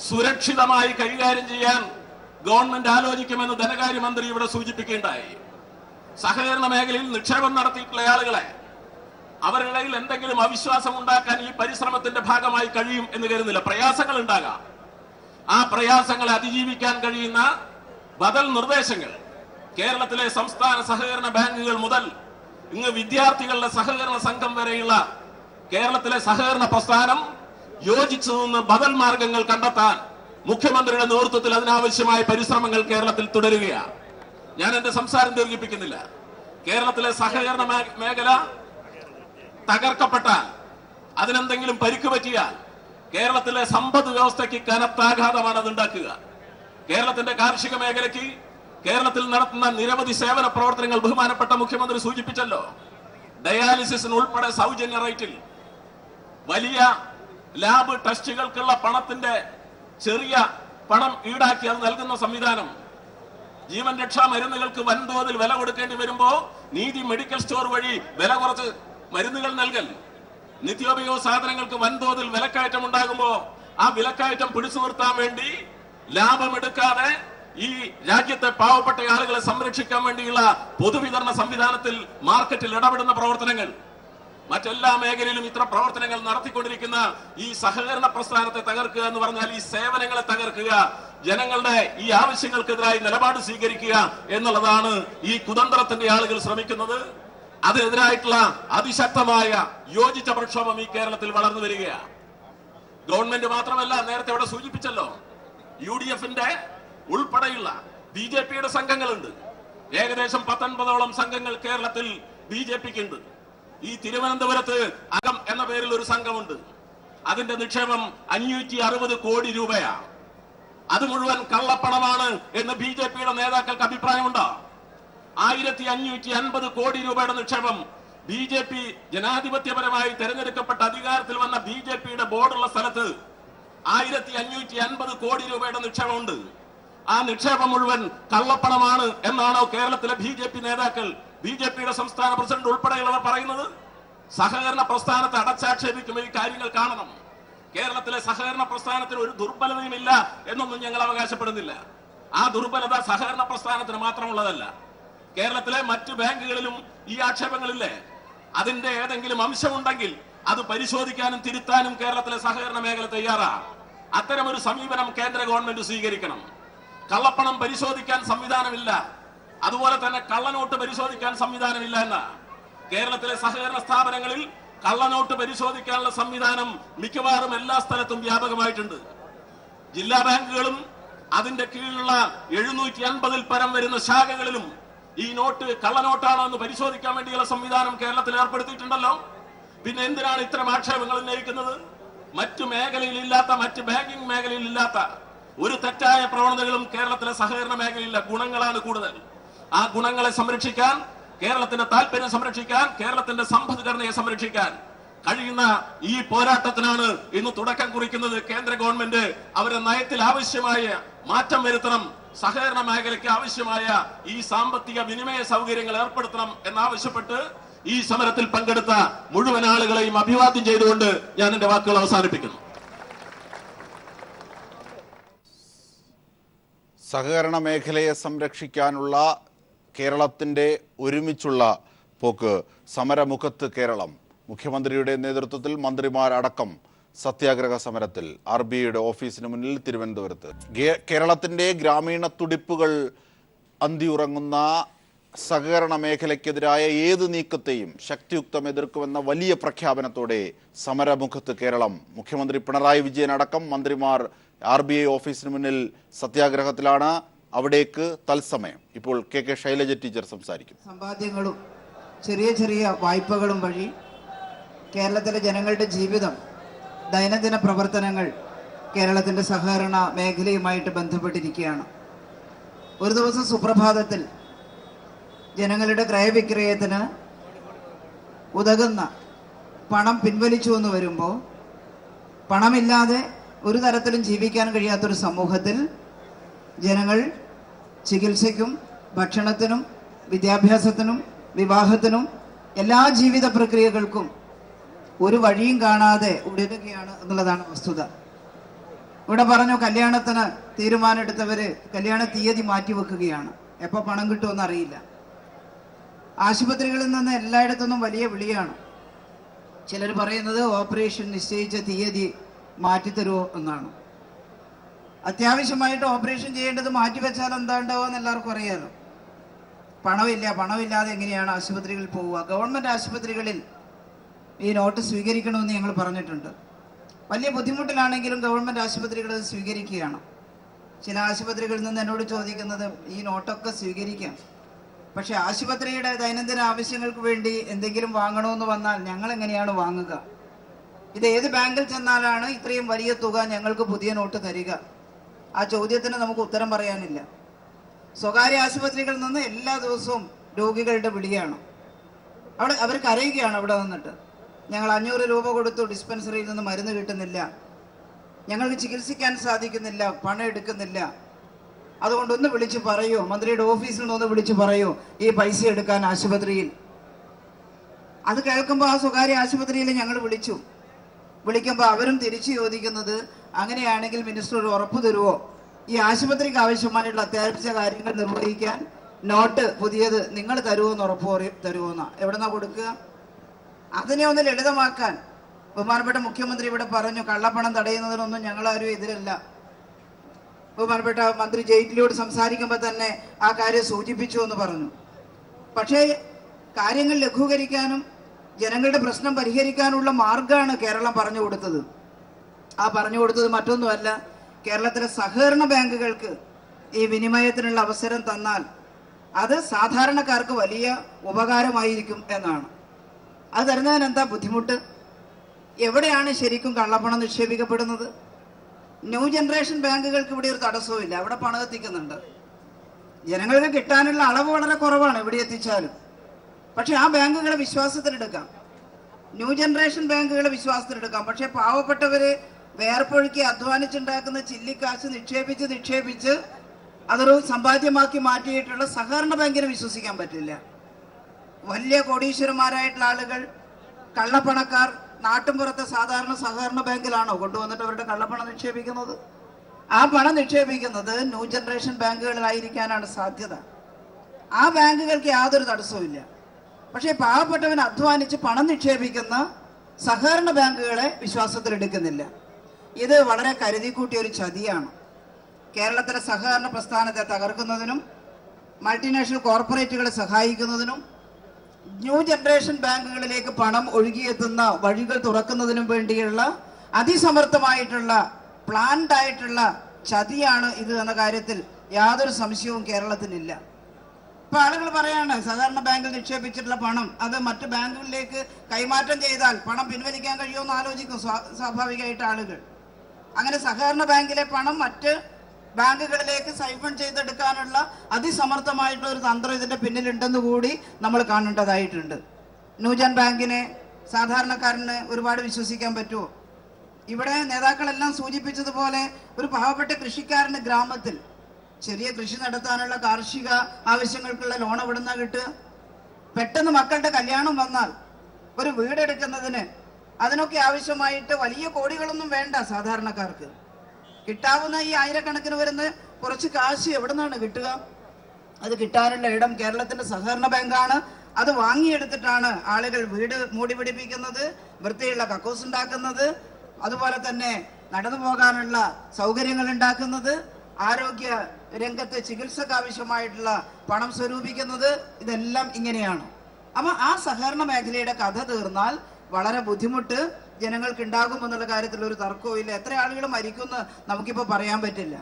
സുരക്ഷിതമായി കൈകാര്യം ചെയ്യാൻ ഗവൺമെന്റ് ആലോചിക്കുമെന്ന് ധനകാര്യമന്ത്രി ഇവിടെ സൂചിപ്പിക്കുകയുണ്ടായി. സഹകരണ മേഖലയിൽ നിക്ഷേപം നടത്തിയിട്ടുള്ള ആളുകളെ അവരുടെ ഇടയിൽ എന്തെങ്കിലും അവിശ്വാസം ഉണ്ടാക്കാൻ ഈ പരിശ്രമത്തിന്റെ ഭാഗമായി കഴിയും എന്ന് കരുതുന്നില്ല. പ്രയാസങ്ങൾ ഉണ്ടാകാം. ആ പ്രയാസങ്ങളെ അതിജീവിക്കാൻ കഴിയുന്ന ബദൽ നിർദ്ദേശങ്ങൾ കേരളത്തിലെ സംസ്ഥാന സഹകരണ ബാങ്കുകൾ മുതൽ ഇങ്ങ് വിദ്യാർത്ഥികളുടെ സഹകരണ സംഘം വരെയുള്ള കേരളത്തിലെ സഹകരണ പ്രസ്ഥാനം യോജിച്ചു നിന്ന് ബദൽ മാർഗങ്ങൾ കണ്ടെത്താൻ മുഖ്യമന്ത്രിയുടെ നേതൃത്വത്തിൽ അതിനാവശ്യമായ പരിശ്രമങ്ങൾ കേരളത്തിൽ തുടരുകയാണ്. ഞാൻ എന്റെ സംസാരം ദീർഘിപ്പിക്കുന്നില്ല. കേരളത്തിലെ സഹകരണ മേഖല തകർക്കപ്പെട്ടാൽ, അതിനെന്തെങ്കിലും പരിക്ക് പറ്റിയാൽ കേരളത്തിലെ സമ്പദ് വ്യവസ്ഥയ്ക്ക് കനത്താഘാതമാണ് അത് ഉണ്ടാക്കുക. കേരളത്തിന്റെ കാർഷിക മേഖലയ്ക്ക് കേരളത്തിൽ നടത്തുന്ന നിരവധി സേവന പ്രവർത്തനങ്ങൾ ബഹുമാനപ്പെട്ട മുഖ്യമന്ത്രി സൂചിപ്പിച്ചല്ലോ. ഡയാലിസിസിന് ഉൾപ്പെടെ സൗജന്യ റേറ്റിൽ വലിയ ലാബ് ടെസ്റ്റുകൾക്കുള്ള പണത്തിന്റെ ചെറിയ പണം ഈടാക്കി അത് നൽകുന്ന സംവിധാനം, ജീവൻ രക്ഷാ മരുന്നുകൾക്ക് വൻതോതിൽ വില കൊടുക്കേണ്ടി വരുമ്പോ നീതി മെഡിക്കൽ സ്റ്റോർ വഴി വില കുറച്ച് മരുന്നുകൾ നൽകൽ, നിത്യോപയോഗ സാധനങ്ങൾക്ക് വൻതോതിൽ വിലക്കയറ്റം ഉണ്ടാകുമ്പോ ആ വിലക്കയറ്റം പിടിച്ചു നിർത്താൻ വേണ്ടി ലാഭമെടുക്കാതെ ഈ രാജ്യത്തെ പാവപ്പെട്ട ആളുകളെ സംരക്ഷിക്കാൻ വേണ്ടിയുള്ള പൊതുവിതരണ സംവിധാനത്തിൽ മാർക്കറ്റിൽ ഇടപെടുന്ന പ്രവർത്തനങ്ങൾ, മറ്റെല്ലാ മേഖലയിലും ഇത്ര പ്രവർത്തനങ്ങൾ നടത്തിക്കൊണ്ടിരിക്കുന്ന ഈ സഹകരണ പ്രസ്ഥാനത്തെ തകർക്കുക എന്ന് പറഞ്ഞാൽ ഈ സേവനങ്ങളെ തകർക്കുക, ജനങ്ങളുടെ ഈ ആവശ്യങ്ങൾക്കെതിരായി നിലപാട് സ്വീകരിക്കുക എന്നുള്ളതാണ് ഈ കുതന്ത്രത്തിന്റെ ആളുകൾ ശ്രമിക്കുന്നത്. അതിനെതിരായിട്ടുള്ള അതിശക്തമായ യോജിച്ച പ്രക്ഷോഭം ഈ കേരളത്തിൽ വളർന്നു വരികയാണ്. ഗവൺമെന്റ് മാത്രമല്ല, നേരത്തെ ഇവിടെ സൂചിപ്പിച്ചല്ലോ, UDF-ന്റെ ഉൾപ്പെടെയുള്ള BJP-യുടെ സംഘങ്ങളുണ്ട്. ഏകദേശം 19ഓളം സംഘങ്ങൾ കേരളത്തിൽ BJP-ക്ക് ഉണ്ട്. ഈ തിരുവനന്തപുരത്ത് അകം എന്ന പേരിൽ ഒരു സംഘമുണ്ട്. അതിന്റെ നിക്ഷേപം 560 കോടി രൂപയാണ്. അത് മുഴുവൻ കള്ളപ്പണമാണ് എന്ന് BJP-യുടെ നേതാക്കൾക്ക് അഭിപ്രായമുണ്ടോ? 1550 കോടി രൂപയുടെ നിക്ഷേപം BJP ജനാധിപത്യപരമായി തെരഞ്ഞെടുക്കപ്പെട്ട അധികാരത്തിൽ വന്ന BJP-യുടെ ബോർഡുള്ള സ്ഥലത്ത് 1550 കോടി രൂപയുടെ നിക്ഷേപമുണ്ട്. ആ നിക്ഷേപം മുഴുവൻ കള്ളപ്പണമാണ് എന്നാണോ കേരളത്തിലെ BJP നേതാക്കൾ, BJP-യുടെ സംസ്ഥാന പ്രസിഡന്റ് ഉൾപ്പെടെയുള്ളവർ പറയുന്നത്? സഹകരണ പ്രസ്ഥാനത്തെ അടച്ചാക്ഷേപിക്കുമ്പോൾ ഈ കാര്യങ്ങൾ കാണണം. കേരളത്തിലെ സഹകരണ പ്രസ്ഥാനത്തിന് ഒരു ദുർബലതയുമില്ല എന്നൊന്നും ഞങ്ങൾ അവകാശപ്പെടുന്നില്ല. ആ ദുർബലത സഹകരണ പ്രസ്ഥാനത്തിന് മാത്രമുള്ളതല്ല. കേരളത്തിലെ മറ്റു ബാങ്കുകളിലും ഈ ആക്ഷേപങ്ങളില്ലേ? അതിന്റെ ഏതെങ്കിലും അംശമുണ്ടെങ്കിൽ അത് പരിശോധിക്കാനും തിരുത്താനും കേരളത്തിലെ സഹകരണ മേഖല തയ്യാറാണ്. അത്തരമൊരു സമീപനം കേന്ദ്ര ഗവൺമെന്റ് സ്വീകരിക്കണം. കള്ളപ്പണം പരിശോധിക്കാൻ സംവിധാനമില്ല, അതുപോലെ തന്നെ കള്ളനോട്ട് പരിശോധിക്കാൻ സംവിധാനമില്ല എന്ന കേരളത്തിലെ സഹകരണ സ്ഥാപനങ്ങളിൽ കള്ളനോട്ട് പരിശോധിക്കാനുള്ള സംവിധാനം മിക്കവാറും എല്ലാ സ്ഥലത്തും വ്യാപകമായിട്ടുണ്ട്. ജില്ലാ ബാങ്കുകളും അതിന്റെ കീഴിലുള്ള 750-ൽ പരം വരുന്ന ശാഖകളിലും ഈ നോട്ട് കള്ളനോട്ടാണോ എന്ന് പരിശോധിക്കാൻ വേണ്ടിയുള്ള സംവിധാനം കേരളത്തിൽ ഏർപ്പെടുത്തിയിട്ടുണ്ടല്ലോ. പിന്നെ എന്തിനാണ് ഇത്തരം ആക്ഷേപങ്ങൾ ഉന്നയിക്കുന്നത്? മറ്റു മേഖലയിൽ ഇല്ലാത്ത, മറ്റ് ബാങ്കിംഗ് മേഖലയിൽ ഇല്ലാത്ത ഒരു തെറ്റായ പ്രവണതകളും കേരളത്തിലെ സഹകരണ മേഖലയിലെ ഗുണങ്ങളാണ് കൂടുതൽ. ആ ഗുണങ്ങളെ സംരക്ഷിക്കാൻ, കേരളത്തിന്റെ താല്പര്യം സംരക്ഷിക്കാൻ, കേരളത്തിന്റെ സമ്പദ്ഘടനയെ സംരക്ഷിക്കാൻ കഴിയുന്ന ഈ പോരാട്ടത്തിനാണ് ഇന്ന് തുടക്കം കുറിക്കുന്നത്. കേന്ദ്ര ഗവൺമെന്റ് അവരുടെ നയത്തിൽ ആവശ്യമായ മാറ്റം വരുത്തണം, സഹകരണ മേഖലയ്ക്ക് ആവശ്യമായ ഈ സാമ്പത്തിക വിനിമയ സൗകര്യങ്ങൾ ഏർപ്പെടുത്തണം എന്നാവശ്യപ്പെട്ട് ഈ സമരത്തിൽ പങ്കെടുത്ത മുഴുവൻ ആളുകളെയും അഭിവാദ്യം ചെയ്തുകൊണ്ട് ഞാൻ എന്റെ വാക്കുകൾ അവസാനിപ്പിക്കുന്നു. സഹകരണ മേഖലയെ സംരക്ഷിക്കാനുള്ള കേരളത്തിൻ്റെ ഒരുമിച്ചുള്ള പോക്ക്, സമരമുഖത്ത് കേരളം. മുഖ്യമന്ത്രിയുടെ നേതൃത്വത്തിൽ മന്ത്രിമാരടക്കം സത്യാഗ്രഹ സമരത്തിൽ RBIയുടെ ഓഫീസിന് മുന്നിൽ തിരുവനന്തപുരത്ത്. കേരളത്തിൻ്റെ ഗ്രാമീണ തുടിപ്പുകൾ അന്തിയുറങ്ങുന്ന സഹകരണ മേഖലയ്ക്കെതിരായ ഏത് നീക്കത്തെയും ശക്തിയുക്തം എതിർക്കുമെന്ന വലിയ പ്രഖ്യാപനത്തോടെ സമരമുഖത്ത് കേരളം. മുഖ്യമന്ത്രി പിണറായി വിജയൻ അടക്കം മന്ത്രിമാർ RBI ഓഫീസിന് മുന്നിൽ സത്യാഗ്രഹത്തിലാണ്. അവിടേക്ക് തത്സമയം ഇപ്പോൾ KK ശൈലജ ടീച്ചർ സംസാരിക്കും. സമ്പാദ്യങ്ങളും ചെറിയ ചെറിയ വായ്പകളും വഴി കേരളത്തിലെ ജനങ്ങളുടെ ജീവിതം, ദൈനംദിന പ്രവർത്തനങ്ങൾ കേരളത്തിൻ്റെ സഹകരണ മേഖലയുമായിട്ട് ബന്ധപ്പെട്ടിരിക്കുകയാണ്. ഒരു ദിവസം സുപ്രഭാതത്തിൽ ജനങ്ങളുടെ ക്രയവിക്രയത്തിന് ഉതകുന്ന പണം പിൻവലിച്ചു എന്ന് വരുമ്പോൾ, പണമില്ലാതെ ഒരു തരത്തിലും ജീവിക്കാൻ കഴിയാത്തൊരു സമൂഹത്തിൽ ജനങ്ങൾ ചികിത്സയ്ക്കും ഭക്ഷണത്തിനും വിദ്യാഭ്യാസത്തിനും വിവാഹത്തിനും എല്ലാ ജീവിത പ്രക്രിയകൾക്കും ഒരു വഴിയും കാണാതെ ഉടരുകയാണ് എന്നുള്ളതാണ് വസ്തുത. ഇവിടെ പറഞ്ഞു കല്യാണത്തിന് തീരുമാനമെടുത്തവർ കല്യാണ തീയതി മാറ്റിവെക്കുകയാണ്. എപ്പോൾ പണം കിട്ടുമെന്ന് അറിയില്ല. ആശുപത്രികളിൽ നിന്ന് എല്ലായിടത്തുനിന്നും വലിയ വിളിയാണ്. ചിലർ പറയുന്നത് ഓപ്പറേഷൻ നിശ്ചയിച്ച തീയതി മാറ്റിത്തരുമോ എന്നാണ്. അത്യാവശ്യമായിട്ട് ഓപ്പറേഷൻ ചെയ്യേണ്ടത് മാറ്റിവെച്ചാൽ എന്താ ഉണ്ടാവുക എന്ന് എല്ലാവർക്കും അറിയാമല്ലോ. പണമില്ലാതെ എങ്ങനെയാണ് ആശുപത്രികളിൽ പോവുക? ഗവൺമെൻറ് ആശുപത്രികളിൽ ഈ നോട്ട് സ്വീകരിക്കണമെന്ന് ഞങ്ങൾ പറഞ്ഞിട്ടുണ്ട്. വലിയ ബുദ്ധിമുട്ടിലാണെങ്കിലും ഗവൺമെൻറ് ആശുപത്രികൾ അത് സ്വീകരിക്കുകയാണ്. ചില ആശുപത്രികളിൽ നിന്ന് എന്നോട് ചോദിക്കുന്നത് ഈ നോട്ടൊക്കെ സ്വീകരിക്കാം, പക്ഷെ ആശുപത്രിയുടെ ദൈനംദിന ആവശ്യങ്ങൾക്ക് വേണ്ടി എന്തെങ്കിലും വാങ്ങണമെന്ന് വന്നാൽ ഞങ്ങൾ എങ്ങനെയാണ് വാങ്ങുക? ഇത് ഏത് ബാങ്കിൽ ചെന്നാലാണ് ഇത്രയും വലിയ തുക ഞങ്ങൾക്ക് പുതിയ നോട്ട് തരിക? ആ ചോദ്യത്തിന് നമുക്ക് ഉത്തരം പറയാനില്ല. സ്വകാര്യ ആശുപത്രികളിൽ നിന്ന് എല്ലാ ദിവസവും രോഗികളുടെ വിളിയാണ്. അവർ കരയുകയാണ് അവിടെ നിന്നിട്ട്. ഞങ്ങൾ 500 രൂപ കൊടുത്തു, ഡിസ്പെൻസറിയിൽ നിന്ന് മരുന്ന് കിട്ടുന്നില്ല, ഞങ്ങൾക്ക് ചികിത്സിക്കാൻ സാധിക്കുന്നില്ല, പണം എടുക്കുന്നില്ല. അതുകൊണ്ടൊന്ന് വിളിച്ച് പറയൂ, മന്ത്രിയുടെ ഓഫീസിൽ നിന്ന് വിളിച്ച് പറയൂ ഈ പൈസ എടുക്കാൻ ആശുപത്രിയിൽ. അത് കേൾക്കുമ്പോൾ ആ സ്വകാര്യ ആശുപത്രിയിൽ ഞങ്ങൾ വിളിക്കുമ്പോൾ അവരും തിരിച്ചു ചോദിക്കുന്നത് അങ്ങനെയാണെങ്കിൽ മിനിസ്റ്റർ ഒരു ഉറപ്പ് തരുമോ, ഈ ആശുപത്രിക്ക് ആവശ്യമായിട്ടുള്ള അത്യാവശ്യ കാര്യങ്ങൾ നിർവഹിക്കാൻ നോട്ട് പുതിയത് നിങ്ങൾ തരുമോന്ന് ഉറപ്പ് തരുമോന്നാ. എവിടെന്നാ കൊടുക്കുക? അതിനെ ഒന്ന് ലളിതമാക്കാൻ ബഹുമാനപ്പെട്ട മുഖ്യമന്ത്രി ഇവിടെ പറഞ്ഞു, കള്ളപ്പണം തടയുന്നതിനൊന്നും ഞങ്ങളാരും എതിരല്ല. ബഹുമാനപ്പെട്ട മന്ത്രി ജെയ്റ്റ്ലിയോട് സംസാരിക്കുമ്പോൾ തന്നെ ആ കാര്യം സൂചിപ്പിച്ചു എന്ന് പറഞ്ഞു. പക്ഷേ കാര്യങ്ങൾ ലഘൂകരിക്കാനും ജനങ്ങളുടെ പ്രശ്നം പരിഹരിക്കാനുള്ള മാർഗമാണ് കേരളം പറഞ്ഞു കൊടുത്തത്. ആ പറഞ്ഞു കൊടുത്തത് മറ്റൊന്നുമല്ല, കേരളത്തിലെ സഹകരണ ബാങ്കുകൾക്ക് ഈ വിനിമയത്തിനുള്ള അവസരം തന്നാൽ അത് സാധാരണക്കാർക്ക് വലിയ ഉപകാരമായിരിക്കും എന്നാണ്. അത് തരുന്നതിന് എന്താ ബുദ്ധിമുട്ട്? എവിടെയാണ് ശരിക്കും കള്ളപ്പണം നിക്ഷേപിക്കപ്പെടുന്നത്? ന്യൂ ജനറേഷൻ ബാങ്കുകൾക്ക് ഇവിടെ ഒരു തടസ്സവുമില്ല, അവിടെ പണം എത്തിക്കുന്നുണ്ട്. ജനങ്ങൾക്ക് കിട്ടാനുള്ള അളവ് വളരെ കുറവാണ് എവിടെ എത്തിച്ചാലും. പക്ഷെ ആ ബാങ്കുകളെ വിശ്വാസത്തിലെടുക്കാം, ന്യൂ ജനറേഷൻ ബാങ്കുകളെ വിശ്വാസത്തിലെടുക്കാം. പക്ഷെ പാവപ്പെട്ടവര് വേർപ്പൊഴുക്കി അധ്വാനിച്ചുണ്ടാക്കുന്ന ചില്ലിക്കാശ് നിക്ഷേപിച്ച് അതൊരു സമ്പാദ്യമാക്കി മാറ്റിയിട്ടുള്ള സഹകരണ ബാങ്കിനെ വിശ്വസിക്കാൻ പറ്റില്ല. വലിയ കോടീശ്വരന്മാരായിട്ടുള്ള ആളുകൾ, കള്ളപ്പണക്കാർ നാട്ടിൻപുറത്തെ സാധാരണ സഹകരണ ബാങ്കിലാണോ കൊണ്ടുവന്നിട്ട് അവരുടെ കള്ളപ്പണം നിക്ഷേപിക്കുന്നത്? ആ പണം നിക്ഷേപിക്കുന്നത് ന്യൂ ജനറേഷൻ ബാങ്കുകളിലായിരിക്കാനാണ് സാധ്യത. ആ ബാങ്കുകൾക്ക് യാതൊരു തടസ്സവുമില്ല. പക്ഷേ പാവപ്പെട്ടവൻ അധ്വാനിച്ച് പണം നിക്ഷേപിക്കുന്ന സഹകരണ ബാങ്കുകളെ വിശ്വാസത്തിലെടുക്കുന്നില്ല. ഇത് വളരെ കരുതിക്കൂട്ടിയ ഒരു ചതിയാണ്. കേരളത്തിലെ സഹകരണ പ്രസ്ഥാനത്തെ തകർക്കുന്നതിനും മൾട്ടിനാഷണൽ കോർപ്പറേറ്റുകളെ സഹായിക്കുന്നതിനും ന്യൂ ജനറേഷൻ ബാങ്കുകളിലേക്ക് പണം ഒഴുകിയെത്തുന്ന വഴികൾ തുറക്കുന്നതിനും വേണ്ടിയുള്ള അതിസമർത്ഥമായിട്ടുള്ള പ്ലാൻഡ് ആയിട്ടുള്ള ചതിയാണ് ഇത് എന്ന കാര്യത്തിൽ യാതൊരു സംശയവും കേരളത്തിനില്ല. ഇപ്പൊ ആളുകൾ പറയാണ് സഹകരണ ബാങ്കിൽ നിക്ഷേപിച്ചിട്ടുള്ള പണം അത് മറ്റു ബാങ്കുകളിലേക്ക് കൈമാറ്റം ചെയ്താൽ പണം പിൻവലിക്കാൻ കഴിയുമെന്ന് ആലോചിക്കും സ്വാഭാവികമായിട്ട് ആളുകൾ. അങ്ങനെ സഹകരണ ബാങ്കിലെ പണം മറ്റ് ബാങ്കുകളിലേക്ക് സൈഫൺ ചെയ്തെടുക്കാനുള്ള അതിസമർത്ഥമായിട്ടുള്ള ഒരു തന്ത്രം ഇതിന്റെ പിന്നിലുണ്ടെന്ന് കൂടി നമ്മൾ കാണേണ്ടതായിട്ടുണ്ട്. ന്യൂജൻ ബാങ്കിനെ സാധാരണക്കാരന് ഒരുപാട് വിശ്വസിക്കാൻ പറ്റുമോ? ഇവിടെ നേതാക്കളെല്ലാം സൂചിപ്പിച്ചതുപോലെ ഒരു പാവപ്പെട്ട കൃഷിക്കാരന് ഗ്രാമത്തിൽ ചെറിയ കൃഷി നടത്താനുള്ള കാർഷിക ആവശ്യങ്ങൾക്കുള്ള ലോൺ എവിടുന്നാ കിട്ടുക? പെട്ടെന്ന് മക്കളുടെ കല്യാണം വന്നാൽ ഒരു വീടെടുക്കുന്നതിന് അതിനൊക്കെ ആവശ്യമായിട്ട് വലിയ കോടികളൊന്നും വേണ്ട. സാധാരണക്കാർക്ക് കിട്ടാവുന്ന ഈ ആയിരക്കണക്കിന് വരുന്ന കുറച്ച് കാശ് എവിടെ നിന്നാണ് കിട്ടുക? അത് കിട്ടാനുള്ള ഇടം കേരളത്തിന്റെ സഹകരണ ബാങ്കാണ്. അത് വാങ്ങിയെടുത്തിട്ടാണ് ആളുകൾ വീട് മൂടി പിടിപ്പിക്കുന്നത്, വൃത്തിയുള്ള കക്കൂസ് ഉണ്ടാക്കുന്നത്, അതുപോലെ തന്നെ നടന്നു പോകാനുള്ള സൗകര്യങ്ങൾ ഉണ്ടാക്കുന്നത്, ആരോഗ്യ രംഗത്ത് ചികിത്സക്ക് ആവശ്യമായിട്ടുള്ള പണം സ്വരൂപിക്കുന്നത്. ഇതെല്ലാം ഇങ്ങനെയാണ്. അപ്പൊ ആ സഹകരണ മേഖലയുടെ കഥ തീർന്നാൽ വളരെ ബുദ്ധിമുട്ട് ജനങ്ങൾക്ക് ഉണ്ടാകുമെന്നുള്ള കാര്യത്തിൽ ഒരു തർക്കവും ഇല്ല. എത്ര ആളുകൾ മരിക്കുമെന്ന് നമുക്കിപ്പോൾ പറയാൻ പറ്റില്ല.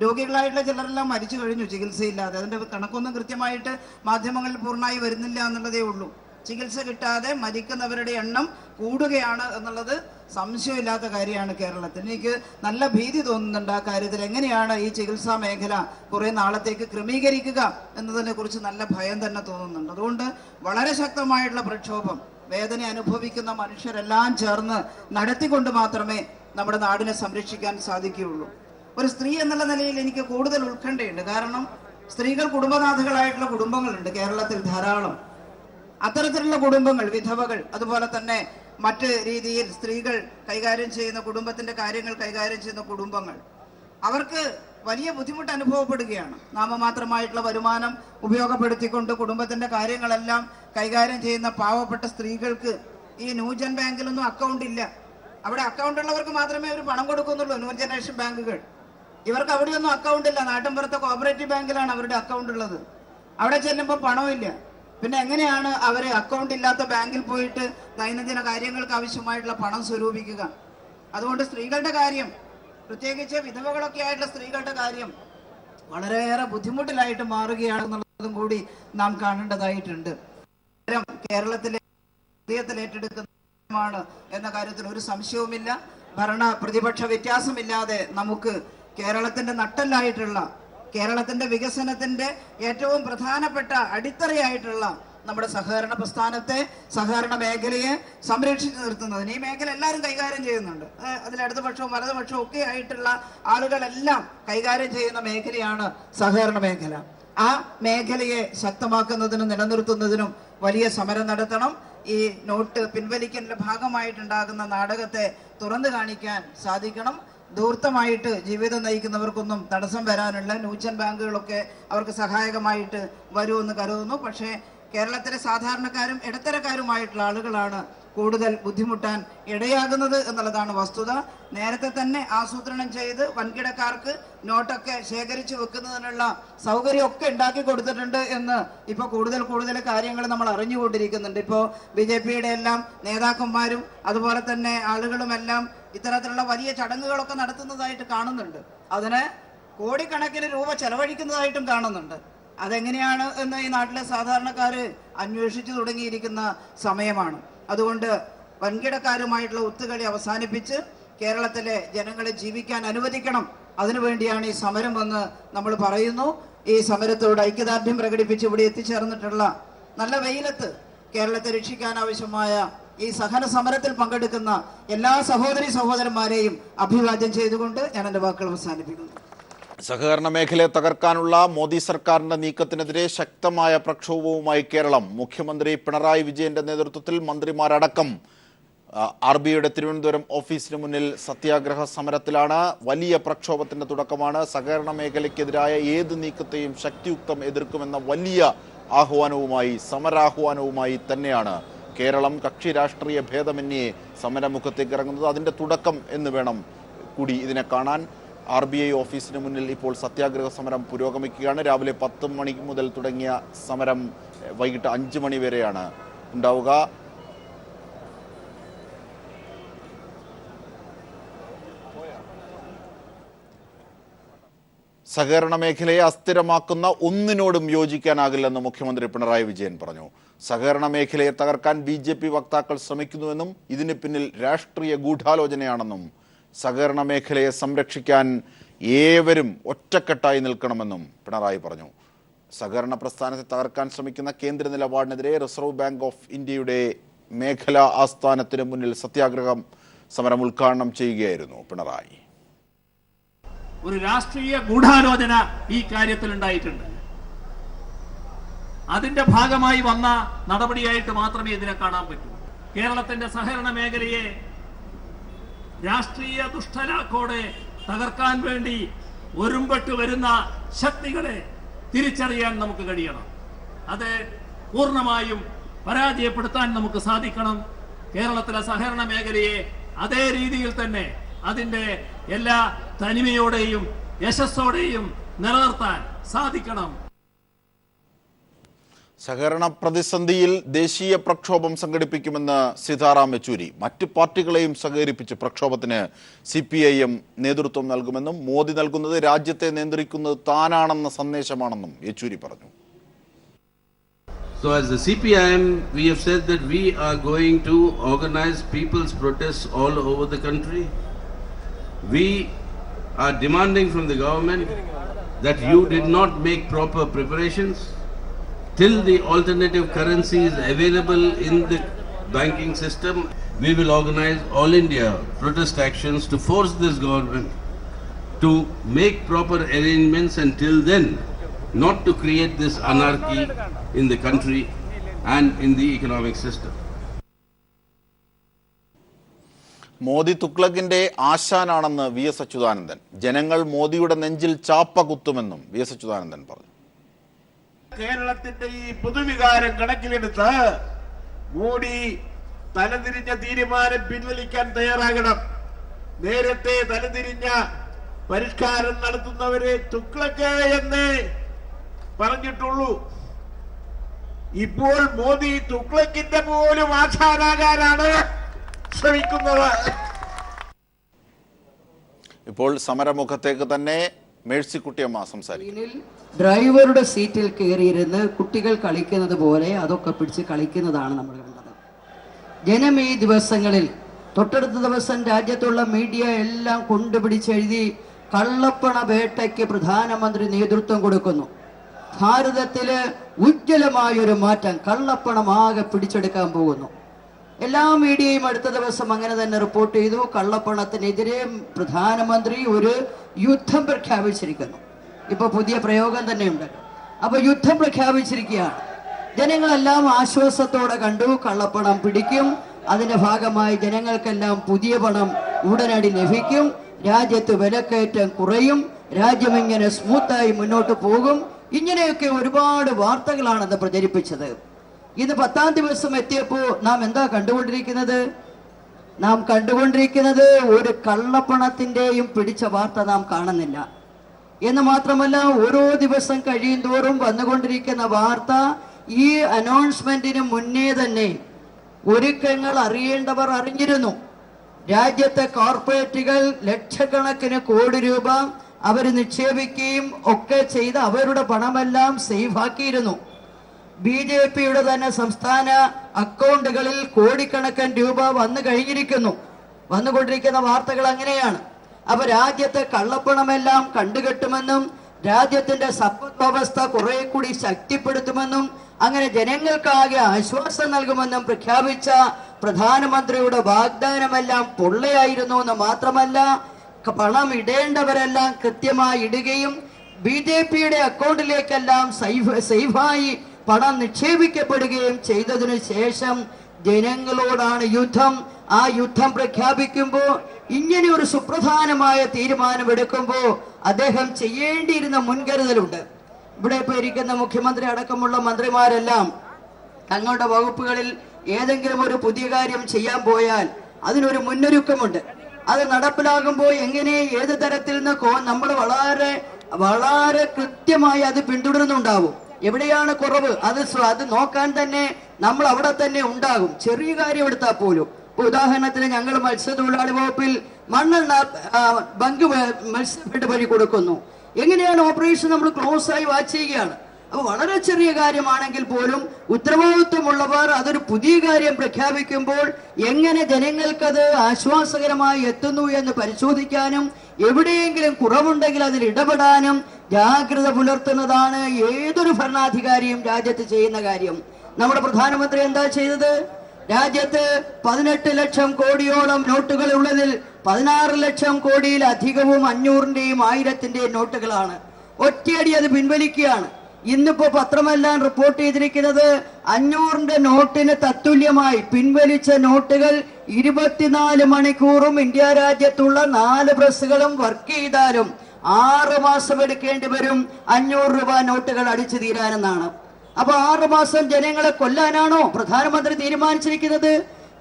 രോഗികളായിട്ടുള്ള ചിലരെല്ലാം മരിച്ചു കഴിഞ്ഞു ചികിത്സയില്ലാതെ. അതിൻ്റെ കണക്കൊന്നും കൃത്യമായിട്ട് മാധ്യമങ്ങളിൽ പൂർണ്ണമായി വരുന്നില്ല എന്നുള്ളതേ ഉള്ളൂ. ചികിത്സ കിട്ടാതെ മരിക്കുന്നവരുടെ എണ്ണം കൂടുകയാണ് എന്നുള്ളത് സംശയമില്ലാത്ത കാര്യമാണ് കേരളത്തിൽ. എനിക്ക് നല്ല ഭീതി തോന്നുന്നുണ്ട് ആ കാര്യത്തിൽ. എങ്ങനെയാണ് ഈ ചികിത്സാ മേഖല കുറേ നാളത്തേക്ക് ക്രമീകരിക്കുക എന്നതിനെ കുറിച്ച് നല്ല ഭയം തന്നെ തോന്നുന്നുണ്ട്. അതുകൊണ്ട് വളരെ ശക്തമായിട്ടുള്ള പ്രക്ഷോഭം വേദന അനുഭവിക്കുന്ന മനുഷ്യരെല്ലാം ചേർന്ന് നടത്തിക്കൊണ്ട് മാത്രമേ നമ്മുടെ നാടിനെ സംരക്ഷിക്കാൻ സാധിക്കുകയുള്ളൂ. ഒരു സ്ത്രീ എന്നുള്ള നിലയിൽ എനിക്ക് കൂടുതൽ ഉത്കണ്ഠയുണ്ട്. കാരണം സ്ത്രീകൾ കുടുംബനാഥകളായിട്ടുള്ള കുടുംബങ്ങളുണ്ട് കേരളത്തിൽ ധാരാളം. അത്തരത്തിലുള്ള കുടുംബങ്ങൾ, വിധവകൾ, അതുപോലെ തന്നെ മറ്റ് രീതിയിൽ സ്ത്രീകൾ കൈകാര്യം ചെയ്യുന്ന കുടുംബത്തിന്റെ കാര്യങ്ങൾ കൈകാര്യം ചെയ്യുന്ന കുടുംബങ്ങൾ, അവർക്ക് വലിയ ബുദ്ധിമുട്ട് അനുഭവപ്പെടുകയാണ്. നാമമാത്രമായിട്ടുള്ള വരുമാനം ഉപയോഗപ്പെടുത്തിക്കൊണ്ട് കുടുംബത്തിന്റെ കാര്യങ്ങളെല്ലാം കൈകാര്യം ചെയ്യുന്ന പാവപ്പെട്ട സ്ത്രീകൾക്ക് ഈ ന്യൂ ജൻ ബാങ്കിലൊന്നും അക്കൗണ്ട് ഇല്ല. അവിടെ അക്കൗണ്ട് ഉള്ളവർക്ക് മാത്രമേ അവർ പണം കൊടുക്കുന്നുള്ളൂ, ന്യൂ ജനറേഷൻ ബാങ്കുകൾ. ഇവർക്ക് അവിടെയൊന്നും അക്കൗണ്ട് ഇല്ല. നാട്ടിൻപുറത്തെ കോഓപ്പറേറ്റീവ് ബാങ്കിലാണ് അവരുടെ അക്കൗണ്ട് ഉള്ളത്. അവിടെ ചെല്ലുമ്പോൾ പണമില്ല. പിന്നെ എങ്ങനെയാണ് അവർ അക്കൗണ്ട് ഇല്ലാത്ത ബാങ്കിൽ പോയിട്ട് ദൈനംദിന കാര്യങ്ങൾക്ക് ആവശ്യമായിട്ടുള്ള പണം സ്വരൂപിക്കുക? അതുകൊണ്ട് സ്ത്രീകളുടെ കാര്യം, പ്രത്യേകിച്ച് വിധവകളൊക്കെ ആയിട്ടുള്ള സ്ത്രീകളുടെ കാര്യം വളരെയേറെ ബുദ്ധിമുട്ടിലായിട്ട് മാറുകയാണെന്നുള്ളതും കൂടി നാം കാണേണ്ടതായിട്ടുണ്ട്. കേരളത്തിലെ ഹൃദയത്തിൽ ഏറ്റെടുക്കുന്നതാണ് എന്ന കാര്യത്തിൽ ഒരു സംശയവുമില്ല. ഭരണ പ്രതിപക്ഷ വ്യത്യാസമില്ലാതെ നമുക്ക് കേരളത്തിന്റെ നട്ടെല്ലായിട്ടുള്ള, കേരളത്തിന്റെ വികസനത്തിന്റെ ഏറ്റവും പ്രധാനപ്പെട്ട അടിത്തറയായിട്ടുള്ള നമ്മുടെ സഹകരണ പ്രസ്ഥാനത്തെ, സഹകരണ മേഖലയെ സംരക്ഷിച്ചു നിർത്തുന്നതിന് ഈ മേഖല എല്ലാവരും കൈകാര്യം ചെയ്യുന്നുണ്ട്. അതിൽ ഇടതുപക്ഷവും വലതുപക്ഷവും ഒക്കെ ആയിട്ടുള്ള ആളുകളെല്ലാം കൈകാര്യം ചെയ്യുന്ന മേഖലയാണ് സഹകരണ മേഖല. ആ മേഖലയെ ശക്തമാക്കുന്നതിനും നിലനിർത്തുന്നതിനും വലിയ സമരം നടത്തണം. ഈ നോട്ട് പിൻവലിക്കലിന്റെ ഭാഗമായിട്ടുണ്ടാകുന്ന നാടകത്തെ തുറന്നു കാണിക്കാൻ സാധിക്കണം. ധൂർത്തമായിട്ട് ജീവിതം നയിക്കുന്നവർക്കൊന്നും തടസ്സം വരാനുള്ള ന്യൂജൻ ബാങ്കുകളൊക്കെ അവർക്ക് സഹായകമായിട്ട് വരുമെന്ന് കരുതുന്നു. പക്ഷേ കേരളത്തിലെ സാധാരണക്കാരും ഇടത്തരക്കാരുമായിട്ടുള്ള ആളുകളാണ് കൂടുതൽ ബുദ്ധിമുട്ടാൻ ഇടയാകുന്നത് എന്നുള്ളതാണ് വസ്തുത. നേരത്തെ തന്നെ ആസൂത്രണം ചെയ്ത് വൻകിടക്കാർക്ക് നോട്ടൊക്കെ ശേഖരിച്ചു വെക്കുന്നതിനുള്ള സൗകര്യമൊക്കെ ഉണ്ടാക്കി കൊടുത്തിട്ടുണ്ട് എന്ന് ഇപ്പോൾ കൂടുതൽ കാര്യങ്ങൾ നമ്മൾ അറിഞ്ഞുകൊണ്ടിരിക്കുന്നുണ്ട്. ഇപ്പോൾ BJPയുടെ എല്ലാം നേതാക്കന്മാരും അതുപോലെ തന്നെ ആളുകളുമെല്ലാം ഇത്തരത്തിലുള്ള വലിയ ചടങ്ങുകളൊക്കെ നടത്തുന്നതായിട്ട് കാണുന്നുണ്ട്. അതിന് കോടിക്കണക്കിന് രൂപ ചെലവഴിക്കുന്നതായിട്ടും കാണുന്നുണ്ട്. അതെങ്ങനെയാണ് എന്ന് ഈ നാട്ടിലെ സാധാരണക്കാര് അന്വേഷിച്ചു തുടങ്ങിയിരിക്കുന്ന സമയമാണ്. അതുകൊണ്ട് വൻകിടക്കാരുമായിട്ടുള്ള ഒത്തുകളി അവസാനിപ്പിച്ച് കേരളത്തിലെ ജനങ്ങളെ ജീവിക്കാൻ അനുവദിക്കണം. അതിനുവേണ്ടിയാണ് ഈ സമരം എന്ന് നമ്മൾ പറയുന്നു. ഈ സമരത്തോട് ഐക്യദാർഢ്യം പ്രകടിപ്പിച്ച് ഇവിടെ എത്തിച്ചേർന്നിട്ടുള്ള, നല്ല വെയിലത്ത് കേരളത്തെ രക്ഷിക്കാൻ ആവശ്യമായ ഈ സഹന സമരത്തിൽ പങ്കെടുക്കുന്ന എല്ലാ സഹോദരന്മാരെയും അഭിവാദ്യം ചെയ്തുകൊണ്ട് ഞാൻ എൻ്റെ വാക്കുകൾ അവസാനിപ്പിക്കുന്നു. സഹകരണ മേഖലയെ തകർക്കാനുള്ള മോദി സർക്കാരിന്റെ നീക്കത്തിനെതിരെ ശക്തമായ പ്രക്ഷോഭവുമായി കേരളം. മുഖ്യമന്ത്രി പിണറായി വിജയന്റെ നേതൃത്വത്തിൽ മന്ത്രിമാരടക്കം RBIയുടെ തിരുവനന്തപുരം ഓഫീസിന് മുന്നിൽ സത്യാഗ്രഹ സമരത്തിലാണ്. വലിയ പ്രക്ഷോഭത്തിന്റെ തുടക്കമാണ്. സഹകരണ മേഖലയ്ക്കെതിരായ ഏത് നീക്കത്തെയും ശക്തിയുക്തം എതിർക്കുമെന്ന വലിയ ആഹ്വാനവുമായി, സമരാഹ്വാനവുമായി തന്നെയാണ് കേരളം കക്ഷി രാഷ്ട്രീയ ഭേദമന്യേ സമരമുഖത്തേക്ക് ഇറങ്ങുന്നത്. അതിൻ്റെ തുടക്കം എന്ന് വേണം കൂടി ഇതിനെ കാണാൻ. RBI ഓഫീസിന് മുന്നിൽ ഇപ്പോൾ സത്യാഗ്രഹ സമരം പുരോഗമിക്കുകയാണ്. രാവിലെ 10 മണി മുതൽ തുടങ്ങിയ സമരം വൈകിട്ട് 5 മണി വരെയാണ് ഉണ്ടാവുക. സഹകരണ മേഖലയെ അസ്ഥിരമാക്കുന്ന ഒന്നിനോടും യോജിക്കാനാകില്ലെന്ന് മുഖ്യമന്ത്രി പിണറായി വിജയൻ പറഞ്ഞു. സഹകരണ മേഖലയെ തകർക്കാൻ BJP വക്താക്കൾ ശ്രമിക്കുന്നുവെന്നും ഇതിന് പിന്നിൽ രാഷ്ട്രീയ ഗൂഢാലോചനയാണെന്നും സഹകരണ മേഖലയെ സംരക്ഷിക്കാൻ ഏവരും ഒറ്റക്കെട്ടായി നിൽക്കണമെന്നും പിണറായി പറഞ്ഞു. സഹകരണ പ്രസ്ഥാനത്തെ തകർക്കാൻ ശ്രമിക്കുന്ന കേന്ദ്ര നിലപാടിനെതിരെ റിസർവ് ബാങ്ക് ഓഫ് ഇന്ത്യയുടെ മേഖലാ ആസ്ഥാനത്തിന് മുന്നിൽ സത്യാഗ്രഹം സമരം ഉദ്ഘാടനം ചെയ്യുകയായിരുന്നു പിണറായി. ഒരു രാഷ്ട്രീയ ഗൂഢാലോചന ഈ കാര്യത്തിൽ ഉണ്ടായിട്ടുണ്ട്. അതിന്റെ ഭാഗമായി വന്ന നടപടിയായിട്ട് മാത്രമേ ഇതിനെ കാണാൻ പറ്റൂ. കേരളത്തിന്റെ സഹകരണ മേഖലയെ രാഷ്ട്രീയ ദുഷ്ടലാക്കോടെ തകർക്കാൻ വേണ്ടി ഒരുമ്പെട്ട് വരുന്ന ശക്തികളെ തിരിച്ചറിയാൻ നമുക്ക് കഴിയണം. അത് പൂർണ്ണമായും പരാജയപ്പെടുത്താൻ നമുക്ക് സാധിക്കണം. കേരളത്തിലെ സഹകരണ മേഖലയെ അതേ രീതിയിൽ തന്നെ അതിന്റെ എല്ലാ തനിമയോടെയും യശസ്സോടെയും നിലനിർത്താൻ സാധിക്കണം. സഹകരണ പ്രതിസന്ധിയിൽ ദേശീയ പ്രക്ഷോഭം സംഘടിപ്പിക്കുമെന്ന് സീതാറാം യെച്ചൂരി. മറ്റ് പാർട്ടികളെയും സഹകരിപ്പിച്ച് പ്രക്ഷോഭത്തിന് CPIM നേതൃത്വം നൽകുമെന്നും മോദി നൽകുന്നത് രാജ്യത്തെ നിയന്ത്രിക്കുന്നത് താനാണെന്ന സന്ദേശമാണെന്നും യെച്ചൂരി പറഞ്ഞു. So as the CPIM, we have said that we are going to organize people's protests all over the country. We are demanding from the government that you did not make proper preparations. Till the alternative currency is available in the banking system, we will organize all India protest actions to force this government to make proper arrangements, until then not to create this anarchy in the country and in the economic system. Modi തുഗ്ലക്കിന്റെ ആശാനാണെന്ന് വി എസ് അച്യുതാനന്ദൻ. ജനങ്ങൾ മോദിയുടെ നെഞ്ചിൽ ചാപ്പ കുത്തുമെന്നും വി എസ് അച്യുതാനന്ദൻ പറഞ്ഞു. കേരളത്തിന്റെ ഈ പൊതുവികാരം കണക്കിലെടുത്ത് മോഡി തലതിരിഞ്ഞ തീരുമാനം പിൻവലിക്കാൻ തയ്യാറാകണം. നേരത്തെ തലതിരിഞ്ഞ പരിഷ്കാരം നടത്തുന്നവരെ തുഗ്ലക്ക് എന്ന് പറഞ്ഞിട്ടുള്ളൂ. ഇപ്പോൾ മോദി തുഗ്ലക്കിന്റെ പോലും ആശാനാകാനാണ് ശ്രമിക്കുന്നത്. ഇപ്പോൾ സമരമുഖത്തേക്ക് തന്നെ മേഴ്സിക്കുട്ടിയമ്മ സംസാരിക്കും. ഡ്രൈവറുടെ സീറ്റിൽ കയറിയിരുന്ന് കുട്ടികൾ കളിക്കുന്നത് പോലെ അതൊക്കെ പിടിച്ച് കളിക്കുന്നതാണ് നമ്മൾ കണ്ടത്. ജനം ഈ ദിവസങ്ങളിൽ, തൊട്ടടുത്ത ദിവസം രാജ്യത്തുള്ള മീഡിയ എല്ലാം കൊണ്ടുപിടിച്ചെഴുതി കള്ളപ്പണ വേട്ടയ്ക്ക് പ്രധാനമന്ത്രി നേതൃത്വം കൊടുക്കുന്നു. ഭാരതത്തില് ഉജ്ജ്വലമായൊരു മാറ്റം, കള്ളപ്പണമാകെ പിടിച്ചെടുക്കാൻ പോകുന്നു. എല്ലാ മീഡിയയും അടുത്ത ദിവസം അങ്ങനെ തന്നെ റിപ്പോർട്ട് ചെയ്തു. കള്ളപ്പണത്തിനെതിരെ പ്രധാനമന്ത്രി ഒരു യുദ്ധം പ്രഖ്യാപിച്ചിരിക്കുന്നു. ഇപ്പൊ പുതിയ പ്രയോഗം തന്നെ ഉണ്ടല്ലോ. അപ്പൊ യുദ്ധം പ്രഖ്യാപിച്ചിരിക്കുകയാണ്. ജനങ്ങളെല്ലാം ആശ്വാസത്തോടെ കണ്ടു, കള്ളപ്പണം പിടിക്കും, അതിന്റെ ഭാഗമായി ജനങ്ങൾക്കെല്ലാം പുതിയ പണം ഉടനടി ലഭിക്കും, രാജ്യത്ത് വിലക്കയറ്റം കുറയും, രാജ്യം ഇങ്ങനെ സ്മൂത്തായി മുന്നോട്ട് പോകും. ഇങ്ങനെയൊക്കെ ഒരുപാട് വാർത്തകളാണ് അത് പ്രചരിപ്പിച്ചത്. ഇന്ന് 10ാം ദിവസം എത്തിയപ്പോൾ നാം എന്താ കണ്ടുകൊണ്ടിരിക്കുന്നത്? നാം കണ്ടുകൊണ്ടിരിക്കുന്നത് ഒരു കള്ളപ്പണത്തിന്റെയും പിടിച്ച വാർത്ത നാം കാണുന്നില്ല. എന്ന് മാത്രമല്ല, ഓരോ ദിവസം കഴിയും തോറും വന്നുകൊണ്ടിരിക്കുന്ന വാർത്ത, ഈ അനൗൺസ്മെന്റിന് മുന്നേ തന്നെ ഒരുക്കങ്ങൾ അറിയേണ്ടവർ അറിഞ്ഞിരുന്നു. രാജ്യത്തെ കോർപ്പറേറ്റുകൾ ലക്ഷക്കണക്കിന് കോടി രൂപ അവർ നിക്ഷേപിക്കുകയും ഒക്കെ ചെയ്ത് അവരുടെ പണമെല്ലാം സേഫാക്കിയിരുന്നു. BJPയുടെ തന്നെ സംസ്ഥാന അക്കൗണ്ടുകളിൽ കോടിക്കണക്കിന് രൂപ വന്നു കഴിഞ്ഞിരിക്കുന്നു. വന്നുകൊണ്ടിരിക്കുന്ന വാർത്തകൾ അങ്ങനെയാണ്. അപ്പൊ രാജ്യത്തെ കള്ളപ്പണമെല്ലാം കണ്ടുകെട്ടുമെന്നും രാജ്യത്തിന്റെ സമ്പദ് വ്യവസ്ഥ കുറെ കൂടി ശക്തിപ്പെടുത്തുമെന്നും അങ്ങനെ ജനങ്ങൾക്കാകെ ആശ്വാസം നൽകുമെന്നും പ്രഖ്യാപിച്ച പ്രധാനമന്ത്രിയുടെ വാഗ്ദാനമെല്ലാം പൊള്ളയായിരുന്നു എന്ന് മാത്രമല്ല, പണം ഇടേണ്ടവരെല്ലാം കൃത്യമായി ഇടുകയും BJPയുടെ അക്കൗണ്ടിലേക്കെല്ലാം സേഫായി പണം നിക്ഷേപിക്കപ്പെടുകയും ചെയ്തതിനു ശേഷം ജനങ്ങളോടാണ് യുദ്ധം. ആ യുദ്ധം പ്രഖ്യാപിക്കുമ്പോൾ, ഇങ്ങനെ ഒരു സുപ്രധാനമായ തീരുമാനമെടുക്കുമ്പോൾ അദ്ദേഹം ചെയ്യേണ്ടിയിരുന്ന മുൻകരുതലുണ്ട്. ഇവിടെ ഇപ്പൊ ഇരിക്കുന്ന മുഖ്യമന്ത്രി അടക്കമുള്ള മന്ത്രിമാരെല്ലാം തങ്ങളുടെ വകുപ്പുകളിൽ ഏതെങ്കിലും ഒരു പുതിയ കാര്യം ചെയ്യാൻ പോയാൽ അതിനൊരു മുന്നൊരുക്കമുണ്ട്. അത് നടപ്പിലാകുമ്പോൾ എങ്ങനെ, ഏത് തരത്തിൽ നിന്ന് നമ്മൾ വളരെ വളരെ കൃത്യമായി അത് പിന്തുടരുന്നുണ്ടാവും. എവിടെയാണ് കുറവ് അത് നോക്കാൻ തന്നെ നമ്മൾ അവിടെ തന്നെ ഉണ്ടാകും. ചെറിയ കാര്യം എടുത്താൽ പോലും. ഉദാഹരണത്തിന്, ഞങ്ങൾ മത്സ്യത്തൊഴിലാളി വകുപ്പിൽ മണ്ണെണ്ണ ബങ്ക് മത്സ്യഫെഡ് വഴി കൊടുക്കുന്നു. എങ്ങനെയാണ് ഓപ്പറേഷൻ നമ്മൾ ക്ലോസ് ആയി വാച്ച് ചെയ്യുകയാണ്. അപ്പൊ വളരെ ചെറിയ കാര്യമാണെങ്കിൽ പോലും ഉത്തരവാദിത്വമുള്ളവർ അതൊരു പുതിയ കാര്യം പ്രഖ്യാപിക്കുമ്പോൾ എങ്ങനെ ജനങ്ങൾക്കത് ആശ്വാസകരമായി എത്തുന്നു എന്ന് പരിശോധിക്കാനും എവിടെയെങ്കിലും കുറവുണ്ടെങ്കിൽ അതിൽ ഇടപെടാനും ജാഗ്രത പുലർത്തുന്നതാണ് ഏതൊരു ഭരണാധികാരിയും രാജ്യത്ത് ചെയ്യുന്ന കാര്യം. നമ്മുടെ പ്രധാനമന്ത്രി എന്താ ചെയ്തത്? രാജ്യത്ത് 18 ലക്ഷം കോടിയോളം നോട്ടുകൾ ഉള്ളതിൽ 16 ലക്ഷം കോടിയിലധികവും 500-ന്റെയും 1000-ന്റെയും നോട്ടുകളാണ്. ഒറ്റയടി അത് പിൻവലിക്കുകയാണ്. ഇന്നിപ്പോ പത്രമെല്ലാം റിപ്പോർട്ട് ചെയ്തിരിക്കുന്നത് 500-ന്റെ നോട്ടിന് തത്തുല്യമായി പിൻവലിച്ച നോട്ടുകൾ 24 മണിക്കൂറും ഇന്ത്യ രാജ്യത്തുള്ള 4 പ്രസ്സുകളും വർക്ക് ചെയ്താലും 6 മാസം എടുക്കേണ്ടി വരും 500 രൂപ നോട്ടുകൾ അടിച്ചു തീരാനെന്നാണ്. അപ്പൊ 6 മാസം ജനങ്ങളെ കൊല്ലാനാണോ പ്രധാനമന്ത്രി തീരുമാനിച്ചിരിക്കുന്നത്?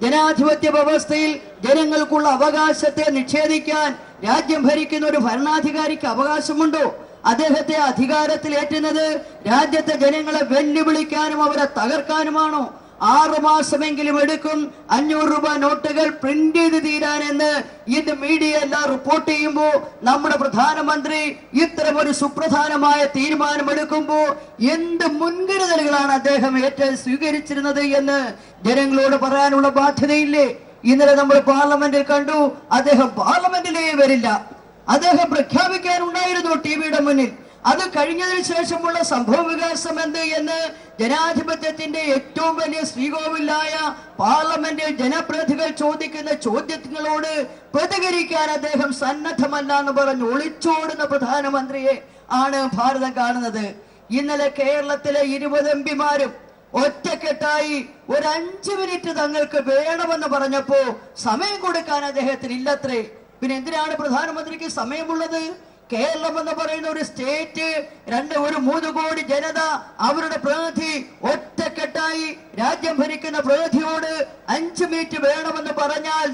ജനാധിപത്യ വ്യവസ്ഥയിൽ ജനങ്ങൾക്കുള്ള അവകാശത്തെ നിഷേധിക്കാൻ രാജ്യം ഭരിക്കുന്ന ഒരു ഭരണാധികാരിക്ക് അവകാശമുണ്ടോ? അദ്ദേഹത്തെ അധികാരത്തിലേറ്റുന്നത് രാജ്യത്തെ ജനങ്ങളെ വെല്ലുവിളിക്കാനും അവരെ തകർക്കാനുമാണോ? 6 മാസമെങ്കിലും എടുക്കും 500 രൂപ നോട്ടുകൾ പ്രിന്റ് ചെയ്ത് തീരാനെന്ന് ഇന്ന് മീഡിയ എല്ലാം റിപ്പോർട്ട് ചെയ്യുമ്പോൾ നമ്മുടെ പ്രധാനമന്ത്രി ഇത്തരമൊരു സുപ്രധാനമായ തീരുമാനമെടുക്കുമ്പോൾ എന്ത് മുൻകരുതലുകളാണ് അദ്ദേഹം സ്വീകരിച്ചിരുന്നത് എന്ന് ജനങ്ങളോട് പറയാനുള്ള ബാധ്യതയില്ലേ? ഇന്നലെ നമ്മൾ പാർലമെന്റിൽ കണ്ടു, അദ്ദേഹം പാർലമെന്റിലേ വരില്ല. അദ്ദേഹം പ്രഖ്യാപിക്കാനുണ്ടായിരുന്നു ടിവിയുടെ മുന്നിൽ. അത് കഴിഞ്ഞതിന് ശേഷമുള്ള സംഭവ വികാസം എന്ത് എന്ന് ജനാധിപത്യത്തിന്റെ ഏറ്റവും വലിയ ശ്രീകോവിലായ പാർലമെന്റിൽ ജനപ്രതിനിധികൾ ചോദിക്കുന്ന ചോദ്യങ്ങളോട് പ്രതികരിക്കാൻ അദ്ദേഹം സന്നദ്ധമല്ല എന്ന് പറഞ്ഞ് ഒളിച്ചോടുന്ന പ്രധാനമന്ത്രിയെ ആണ് ഭാരതം കാണുന്നത്. ഇന്നലെ കേരളത്തിലെ 20 എംപിമാരും ഒറ്റക്കെട്ടായി ഒരു 5 മിനിറ്റ് തങ്ങൾക്ക് വേണമെന്ന് പറഞ്ഞപ്പോ സമയം കൊടുക്കാൻ അദ്ദേഹത്തിന് ഇല്ലത്രേ. പിന്നെ എന്തിനാണ് പ്രധാനമന്ത്രിക്ക് സമയമുള്ളത്? കേരളം എന്ന് പറയുന്ന ഒരു സ്റ്റേറ്റ്, 3 കോടി ജനത, അവരുടെ പ്രതിനിധി ഒറ്റക്കെട്ടായി രാജ്യം ഭരിക്കുന്ന പ്രതിനിധിയോട് 5 മിനിറ്റ് വേണമെന്ന് പറഞ്ഞാൽ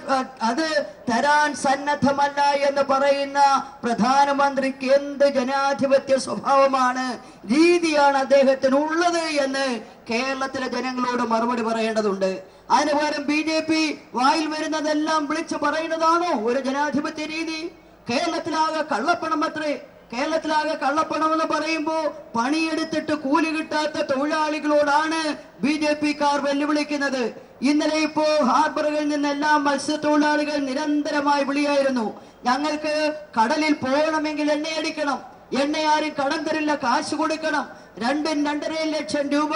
അത് തരാൻ സന്നദ്ധമല്ല എന്ന് പറയുന്ന പ്രധാനമന്ത്രിക്ക് എന്ത് ജനാധിപത്യ സ്വഭാവമാണ്, രീതിയാണ് അദ്ദേഹത്തിന് ഉള്ളത് എന്ന് കേരളത്തിലെ ജനങ്ങളോട് മറുപടി പറയേണ്ടതുണ്ട്. അതിന് പകരം BJP വായിൽ വരുന്നതെല്ലാം വിളിച്ചു പറയുന്നതാണോ ഒരു ജനാധിപത്യ രീതി? കേരളത്തിലാകെ കള്ളപ്പണം അത്രേ. കേരളത്തിലാകെ കള്ളപ്പണം എന്ന് പറയുമ്പോ പണിയെടുത്തിട്ട് കൂലി കിട്ടാത്ത തൊഴിലാളികളോടാണ് BJP-ക്കാർ വെല്ലുവിളിക്കുന്നത്. ഇന്നലെ ഇപ്പോ ഹാർബറുകളിൽ നിന്നെല്ലാം മത്സ്യത്തൊഴിലാളികൾ നിരന്തരമായി വിളിയായിരുന്നു, ഞങ്ങൾക്ക് കടലിൽ പോകണമെങ്കിൽ എണ്ണയടിക്കണം, എണ്ണ ആരും കടം തരില്ല, കാശ് കൊടുക്കണം. 2-2.5 ലക്ഷം രൂപ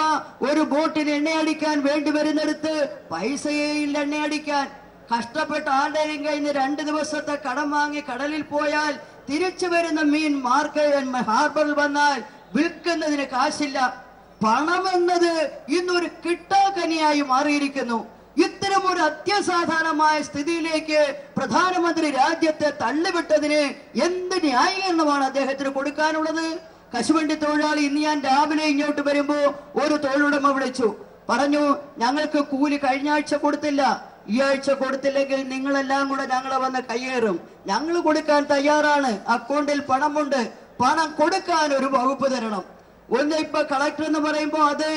ഒരു ബോട്ടിന് എണ്ണയടിക്കാൻ വേണ്ടി വരുന്നിടത്ത് പൈസയേ ഇല്ല എണ്ണയടിക്കാൻ. കഷ്ടപ്പെട്ട ആരുടെയും കയ്യിൽ നിന്ന് 2 ദിവസത്തെ കടം വാങ്ങി കടലിൽ പോയാൽ തിരിച്ചു വരുന്ന മീൻ ഹാർബറിൽ വന്നാൽ വിൽക്കുന്നതിന് കാശില്ല. പണമെന്നത് ഇന്നൊരു കിട്ടാക്കനിയായി മാറിയിരിക്കുന്നു. ഇത്തരം ഒരു അത്യസാധാരണമായ സ്ഥിതിയിലേക്ക് പ്രധാനമന്ത്രി രാജ്യത്തെ തള്ളിവിട്ടതിന് എന്ത് ന്യായീകരണമാണ് അദ്ദേഹത്തിന് കൊടുക്കാനുള്ളത്? കശുവണ്ടി തൊഴിലാളി, ഇന്ന് ഞാൻ രാവിലെ ഇങ്ങോട്ട് വരുമ്പോ ഒരു തൊഴിലുടമ വിളിച്ചു പറഞ്ഞു, ഞങ്ങൾക്ക് കൂലി കഴിഞ്ഞ ആഴ്ച കൊടുത്തില്ല, ഈ ആഴ്ച കൊടുത്തില്ലെങ്കിൽ നിങ്ങളെല്ലാം കൂടെ ഞങ്ങളെ വന്ന് കയ്യേറും. ഞങ്ങൾ കൊടുക്കാൻ തയ്യാറാണ്, അക്കൗണ്ടിൽ പണമുണ്ട്, പണം കൊടുക്കാൻ ഒരു വകുപ്പ് തരണം. ഇപ്പൊ കളക്ടർ എന്ന് പറയുമ്പോ അത്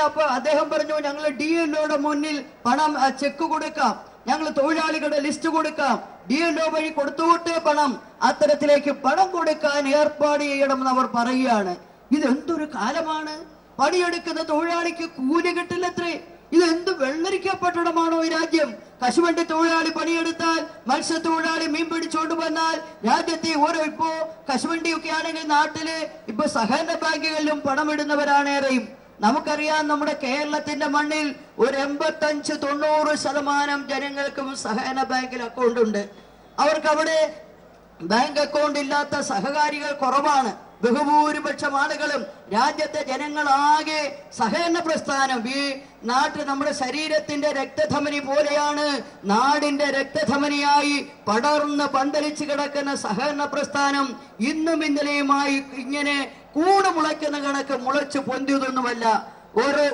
അപ്പൊ അദ്ദേഹം പറഞ്ഞു, ഞങ്ങൾ DLOയുടെ മുന്നിൽ പണം ചെക്ക് കൊടുക്കാം, ഞങ്ങൾ തൊഴിലാളികളുടെ ലിസ്റ്റ് കൊടുക്കാം, DLO വഴി കൊടുത്തുകൊട്ടേ പണം, അത്തരത്തിലേക്ക് പണം കൊടുക്കാൻ ഏർപ്പാട് ചെയ്യണമെന്ന് അവർ പറയുകയാണ്. ഇതെന്തൊരു കാലമാണ്? പണിയെടുക്കുന്ന തൊഴിലാളിക്ക് കൂലി കിട്ടില്ലത്രേ. ഇതെന്ത് വെള്ളരിക്കപ്പെട്ടടമാണോ ഈ രാജ്യം? കശുവണ്ടി തൊഴിലാളി പണിയെടുത്താൽ, മത്സ്യത്തൊഴിലാളി മീൻ പിടിച്ചോണ്ട് വന്നാൽ രാജ്യത്തെ ഇപ്പോ കശുവണ്ടിയൊക്കെ ആണെങ്കിൽ നാട്ടില് ഇപ്പൊ സഹകരണ ബാങ്കുകളിലും പണമിടുന്നവരാണ് ഏറെയും. നമുക്കറിയാം, നമ്മുടെ കേരളത്തിന്റെ മണ്ണിൽ ഒരു 85-90% ജനങ്ങൾക്കും സഹകരണ ബാങ്കിൽ അക്കൗണ്ട് ഉണ്ട്. അവർക്ക് അവിടെ ബാങ്ക് അക്കൗണ്ട് ഇല്ലാത്ത സഹകാരികൾ കുറവാണ്. ബഹുഭൂരിപക്ഷം ആളുകളും രാജ്യത്തെ ജനങ്ങളാകെ സഹകരണ പ്രസ്ഥാനം ഈ നാട്ടിൽ നമ്മുടെ ശരീരത്തിന്റെ രക്തധമനി പോലെയാണ്, നാടിന്റെ രക്തധമനിയായി പടർന്ന് പന്തലിച്ച് കിടക്കുന്ന സഹകരണ പ്രസ്ഥാനം ഇന്നും ഇന്നലെയുമായി ഇങ്ങനെ കൂട് മുളയ്ക്കുന്ന കണക്ക് മുളച്ചു പൊന്തിയതൊന്നുമല്ല.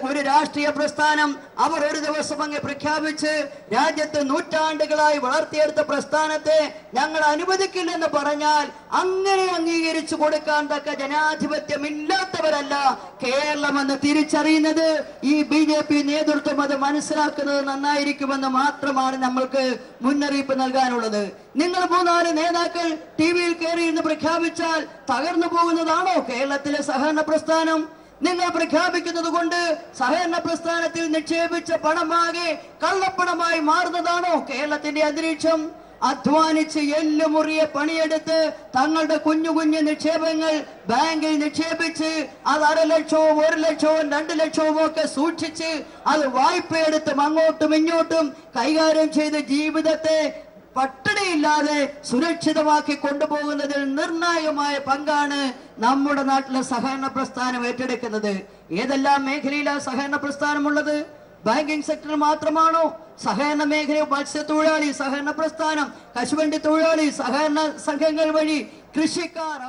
ഒരു രാഷ്ട്രീയ പ്രസ്ഥാനം അവർ ഒരു ദിവസം അങ്ങ് പ്രഖ്യാപിച്ച് രാജ്യത്ത് നൂറ്റാണ്ടുകളായി വളർത്തിയെടുത്ത പ്രസ്ഥാനത്തെ ഞങ്ങൾ അനുവദിക്കില്ലെന്ന് പറഞ്ഞാൽ അങ്ങനെ അംഗീകരിച്ചു കൊടുക്കാൻ തക്ക ജനാധിപത്യമില്ലാത്തവരല്ല കേരളമെന്ന് തിരിച്ചറിയുന്നത് ഈ BJP നേതൃത്വം അത് മനസ്സിലാക്കുന്നത് നന്നായിരിക്കുമെന്ന് മാത്രമാണ് നമ്മൾക്ക് മുന്നറിയിപ്പ് നൽകാനുള്ളത്. നിങ്ങൾ 3-4 നേതാക്കൾ TV-യിൽ കയറി എന്ന് പ്രഖ്യാപിച്ചാൽ തകർന്നു പോകുന്നതാണോ കേരളത്തിലെ സഹകരണ പ്രസ്ഥാനം? നിങ്ങൾ പ്രഖ്യാപിക്കുന്നത് കൊണ്ട് സഹകരണ പ്രസ്ഥാനത്തിൽ നിക്ഷേപിച്ച പണമാകെ കള്ളപ്പണമായി മാറുന്നതാണോ കേരളത്തിന്റെ അന്തരീക്ഷം? അധ്വാനിച്ച് എല്ലുമുറിയെ പണിയെടുത്ത് തങ്ങളുടെ കുഞ്ഞു കുഞ്ഞു നിക്ഷേപങ്ങൾ ബാങ്കിൽ നിക്ഷേപിച്ച് അത് 1/2 ലക്ഷവും 1 ലക്ഷവും 2 ലക്ഷവും ഒക്കെ സൂക്ഷിച്ച് അത് വായ്പയെടുത്തും അങ്ങോട്ടും ഇങ്ങോട്ടും കൈകാര്യം ചെയ്ത് ജീവിതത്തെ പട്ടിണിയില്ലാതെ സുരക്ഷിതമാക്കി കൊണ്ടുപോകുന്നതിൽ നിർണായകമായ പങ്കാണ് നമ്മുടെ നാട്ടിലെ സഹകരണ പ്രസ്ഥാനം ഏറ്റെടുക്കുന്നത്. ഏതെല്ലാം മേഖലയിലാണ് സഹകരണ പ്രസ്ഥാനമുള്ളത്? ബാങ്കിങ് സെക്ടർ മാത്രമാണോ? സഹകരണ മേഖല, മത്സ്യത്തൊഴിലാളി സഹകരണ പ്രസ്ഥാനം, കശുവണ്ടി തൊഴിലാളി സഹകരണ സംഘങ്ങൾ വഴി, കൃഷിക്കാർ,